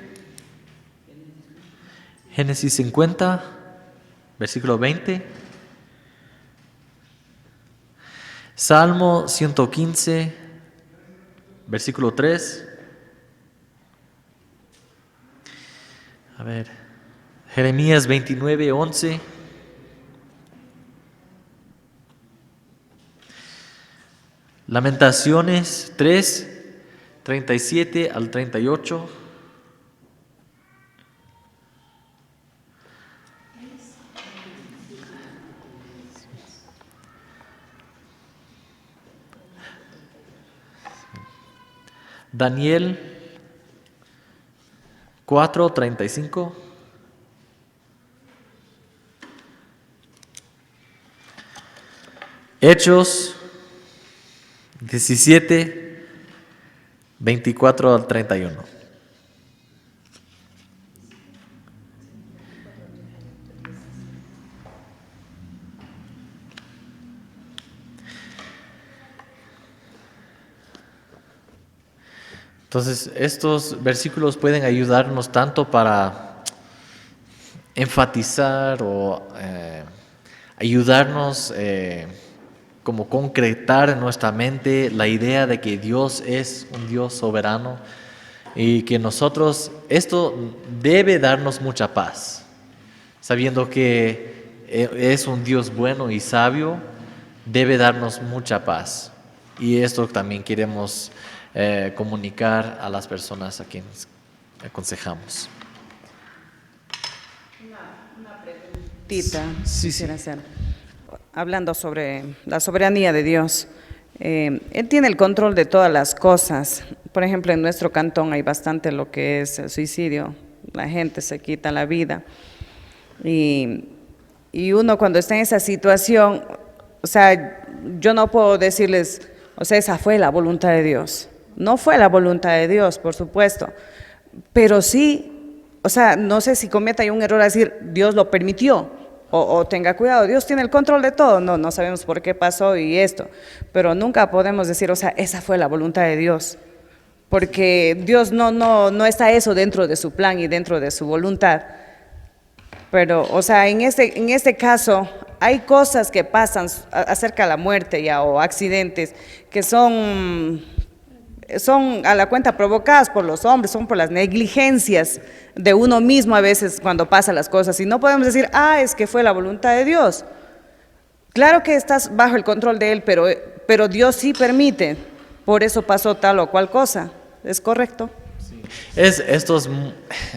Génesis 50, versículo 20. Salmo 115, versículo 3. A ver. Jeremías 29, 11. Lamentaciones 3, 37 al 38. Daniel 4:35. Hechos 17:24-31. Entonces, estos versículos pueden ayudarnos tanto para enfatizar o ayudarnos como concretar en nuestra mente la idea de que Dios es un Dios soberano y que nosotros, esto debe darnos mucha paz, sabiendo que es un Dios bueno y sabio, debe darnos mucha paz. Y esto también queremos comunicar a las personas a quienes aconsejamos. Una preguntita quisiera hacer. Hablando sobre la soberanía de Dios, Él tiene el control de todas las cosas. Por ejemplo, en nuestro cantón hay bastante lo que es el suicidio, la gente se quita la vida. Y uno cuando está en esa situación, o sea, yo no puedo decirles, o sea, esa fue la voluntad de Dios. No fue la voluntad de Dios, por supuesto, pero sí, o sea, no sé si cometa ahí un error a decir, Dios lo permitió, o tenga cuidado, Dios tiene el control de todo, no sabemos por qué pasó y esto, pero nunca podemos decir, o sea, esa fue la voluntad de Dios, porque Dios no está eso dentro de su plan y dentro de su voluntad. Pero, o sea, en este caso, hay cosas que pasan acerca de la muerte ya, o accidentes que son a la cuenta provocadas por los hombres, son por las negligencias de uno mismo a veces cuando pasan las cosas. Y no podemos decir, es que fue la voluntad de Dios. Claro que estás bajo el control de Él, pero Dios sí permite, por eso pasó tal o cual cosa. ¿Es correcto? Esto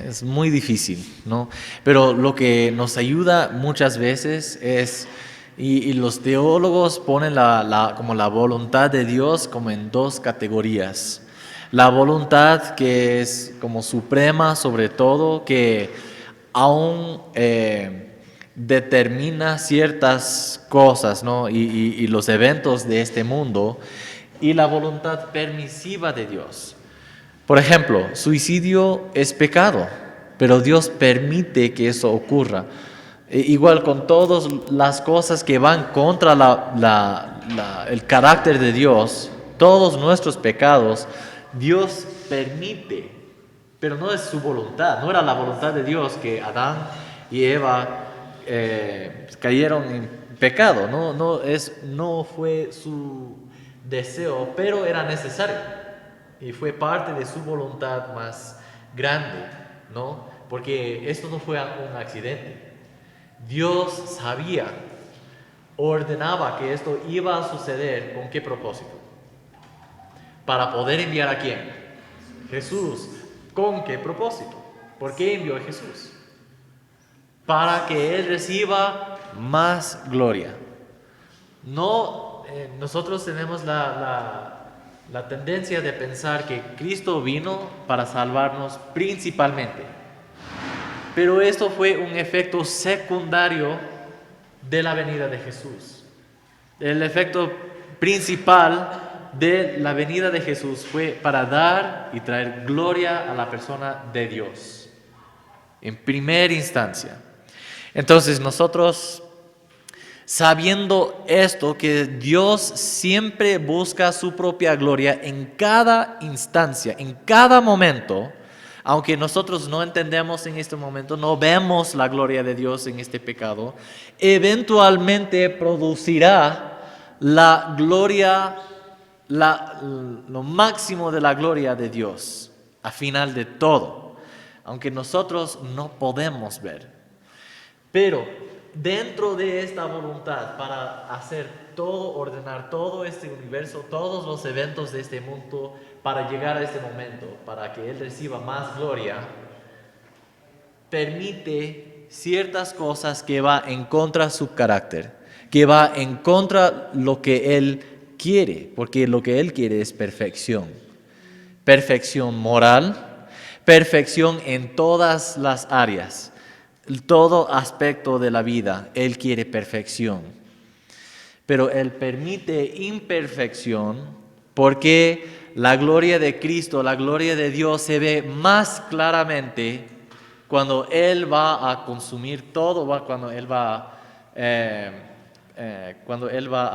es muy difícil, ¿no? Pero lo que nos ayuda muchas veces es, y los teólogos ponen como la voluntad de Dios como en dos categorías. La voluntad que es como suprema sobre todo, que aún determina ciertas cosas, ¿no? y los eventos de este mundo, y la voluntad permisiva de Dios. Por ejemplo, suicidio es pecado, pero Dios permite que eso ocurra. Igual con todas las cosas que van contra el carácter de Dios, todos nuestros pecados, Dios permite, pero no es su voluntad. No era la voluntad de Dios que Adán y Eva cayeron en pecado. No fue su deseo, pero era necesario. Y fue parte de su voluntad más grande, ¿no? Porque esto no fue un accidente. Dios sabía, ordenaba que esto iba a suceder. ¿Con qué propósito? Para poder enviar ¿a quién? Jesús. ¿Con qué propósito? ¿Por qué envió a Jesús? Para que Él reciba más gloria. Nosotros tenemos la tendencia de pensar que Cristo vino para salvarnos principalmente. Pero esto fue un efecto secundario de la venida de Jesús. El efecto principal de la venida de Jesús fue para dar y traer gloria a la persona de Dios, en primera instancia. Entonces nosotros, sabiendo esto, que Dios siempre busca su propia gloria en cada instancia, en cada momento, aunque nosotros no entendemos en este momento, no vemos la gloria de Dios en este pecado, eventualmente producirá la gloria, lo máximo de la gloria de Dios, a final de todo, aunque nosotros no podemos ver. Pero dentro de esta voluntad para hacer todo, ordenar todo este universo, todos los eventos de este mundo, para llegar a este momento, para que Él reciba más gloria, permite ciertas cosas que va en contra de su carácter, que va en contra de lo que Él quiere, porque lo que Él quiere es perfección. perfección moral, perfección en todas las áreas, todo aspecto de la vida. Él quiere perfección. Pero Él permite imperfección porque la gloria de Cristo, la gloria de Dios se ve más claramente cuando Él va a consumir todo, cuando Él va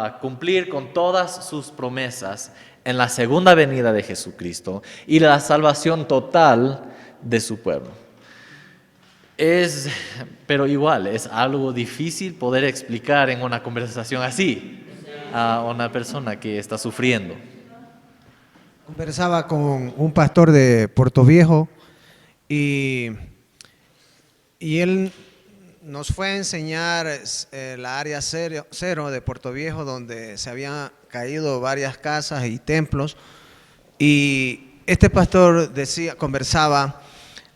a cumplir con todas sus promesas en la segunda venida de Jesucristo y la salvación total de su pueblo. Pero igual, es algo difícil poder explicar en una conversación así a una persona que está sufriendo. Conversaba con un pastor de Puerto Viejo y él nos fue a enseñar la área cero de Puerto Viejo, donde se habían caído varias casas y templos. Y este pastor conversaba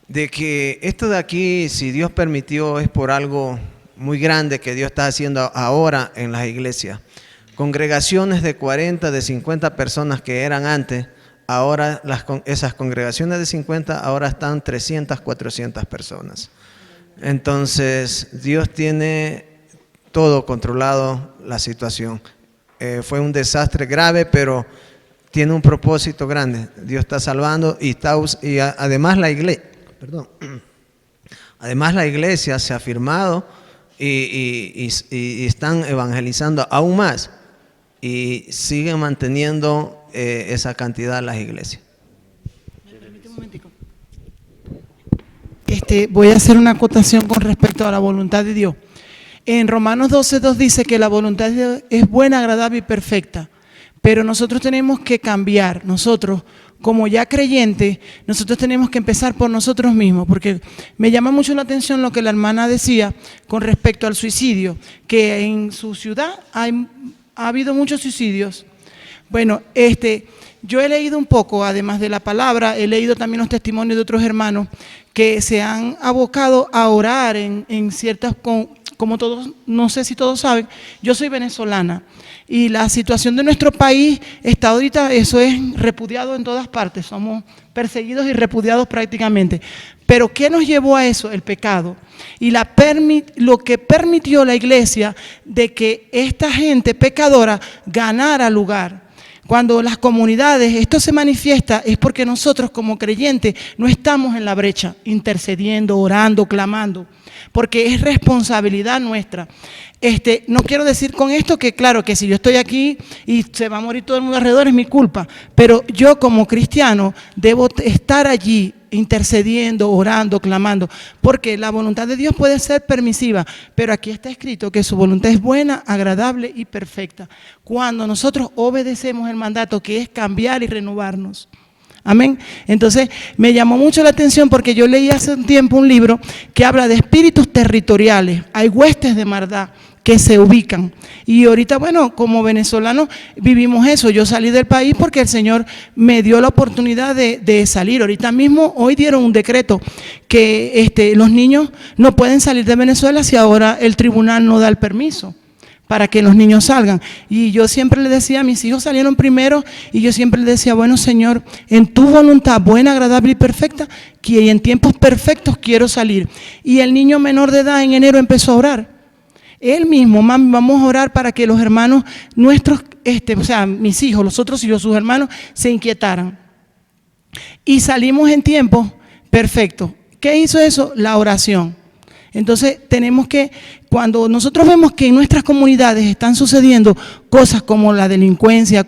de que esto de aquí, si Dios permitió, es por algo muy grande que Dios está haciendo ahora en las iglesias. Congregaciones de 40, de 50 personas que eran antes, ahora esas congregaciones de 50 ahora están 300, 400 personas. Entonces, Dios tiene todo controlado, la situación. Fue un desastre grave, pero tiene un propósito grande. Dios está salvando y además la iglesia se ha firmado y están evangelizando aún más y siguen manteniendo esa cantidad en las iglesias. Voy a hacer una acotación con respecto a la voluntad de Dios. En Romanos 12:2 dice que la voluntad de Dios es buena, agradable y perfecta, pero nosotros tenemos que cambiar. Nosotros, como ya creyentes, nosotros tenemos que empezar por nosotros mismos, porque me llama mucho la atención lo que la hermana decía con respecto al suicidio, que en su ciudad ha habido muchos suicidios. Bueno, yo he leído un poco, además de la palabra, he leído también los testimonios de otros hermanos que se han abocado a orar en ciertas, como todos, no sé si todos saben, yo soy venezolana y la situación de nuestro país está ahorita, eso es repudiado en todas partes, somos perseguidos y repudiados prácticamente. Pero ¿qué nos llevó a eso? El pecado. Y lo que permitió la iglesia de que esta gente pecadora ganara lugar. Cuando las comunidades, esto se manifiesta, es porque nosotros como creyentes no estamos en la brecha, intercediendo, orando, clamando, porque es responsabilidad nuestra. No quiero decir con esto que claro, que si yo estoy aquí y se va a morir todo el mundo alrededor es mi culpa, pero yo como cristiano debo estar allí intercediendo, orando, clamando, porque la voluntad de Dios puede ser permisiva, pero aquí está escrito que su voluntad es buena, agradable y perfecta. Cuando nosotros obedecemos el mandato que es cambiar y renovarnos. Amén. Entonces me llamó mucho la atención porque yo leí hace un tiempo un libro que habla de espíritus territoriales. Hay huestes de maldad que se ubican. Y ahorita, bueno, como venezolanos vivimos eso. Yo salí del país porque el Señor me dio la oportunidad de salir. Ahorita mismo, hoy dieron un decreto que los niños no pueden salir de Venezuela si ahora el tribunal no da el permiso para que los niños salgan. Y yo siempre le decía, mis hijos salieron primero, y yo siempre le decía, bueno Señor, en tu voluntad buena, agradable y perfecta, que en tiempos perfectos quiero salir. Y el niño menor de edad en enero empezó a orar. Él mismo, mami, vamos a orar para que los hermanos nuestros, o sea, mis hijos, los otros hijos, sus hermanos, se inquietaran. Y salimos en tiempo perfecto. ¿Qué hizo eso? La oración. Entonces tenemos que, cuando nosotros vemos que en nuestras comunidades están sucediendo cosas como la delincuencia,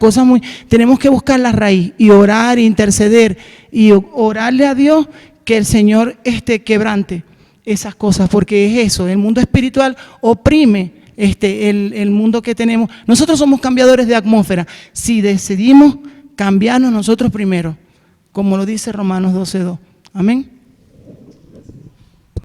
tenemos que buscar la raíz y orar, interceder y orarle a Dios que el Señor quebrante esas cosas, porque es eso, el mundo espiritual oprime el mundo que tenemos. Nosotros somos cambiadores de atmósfera, si decidimos cambiarnos nosotros primero, como lo dice Romanos 12:2. Amén.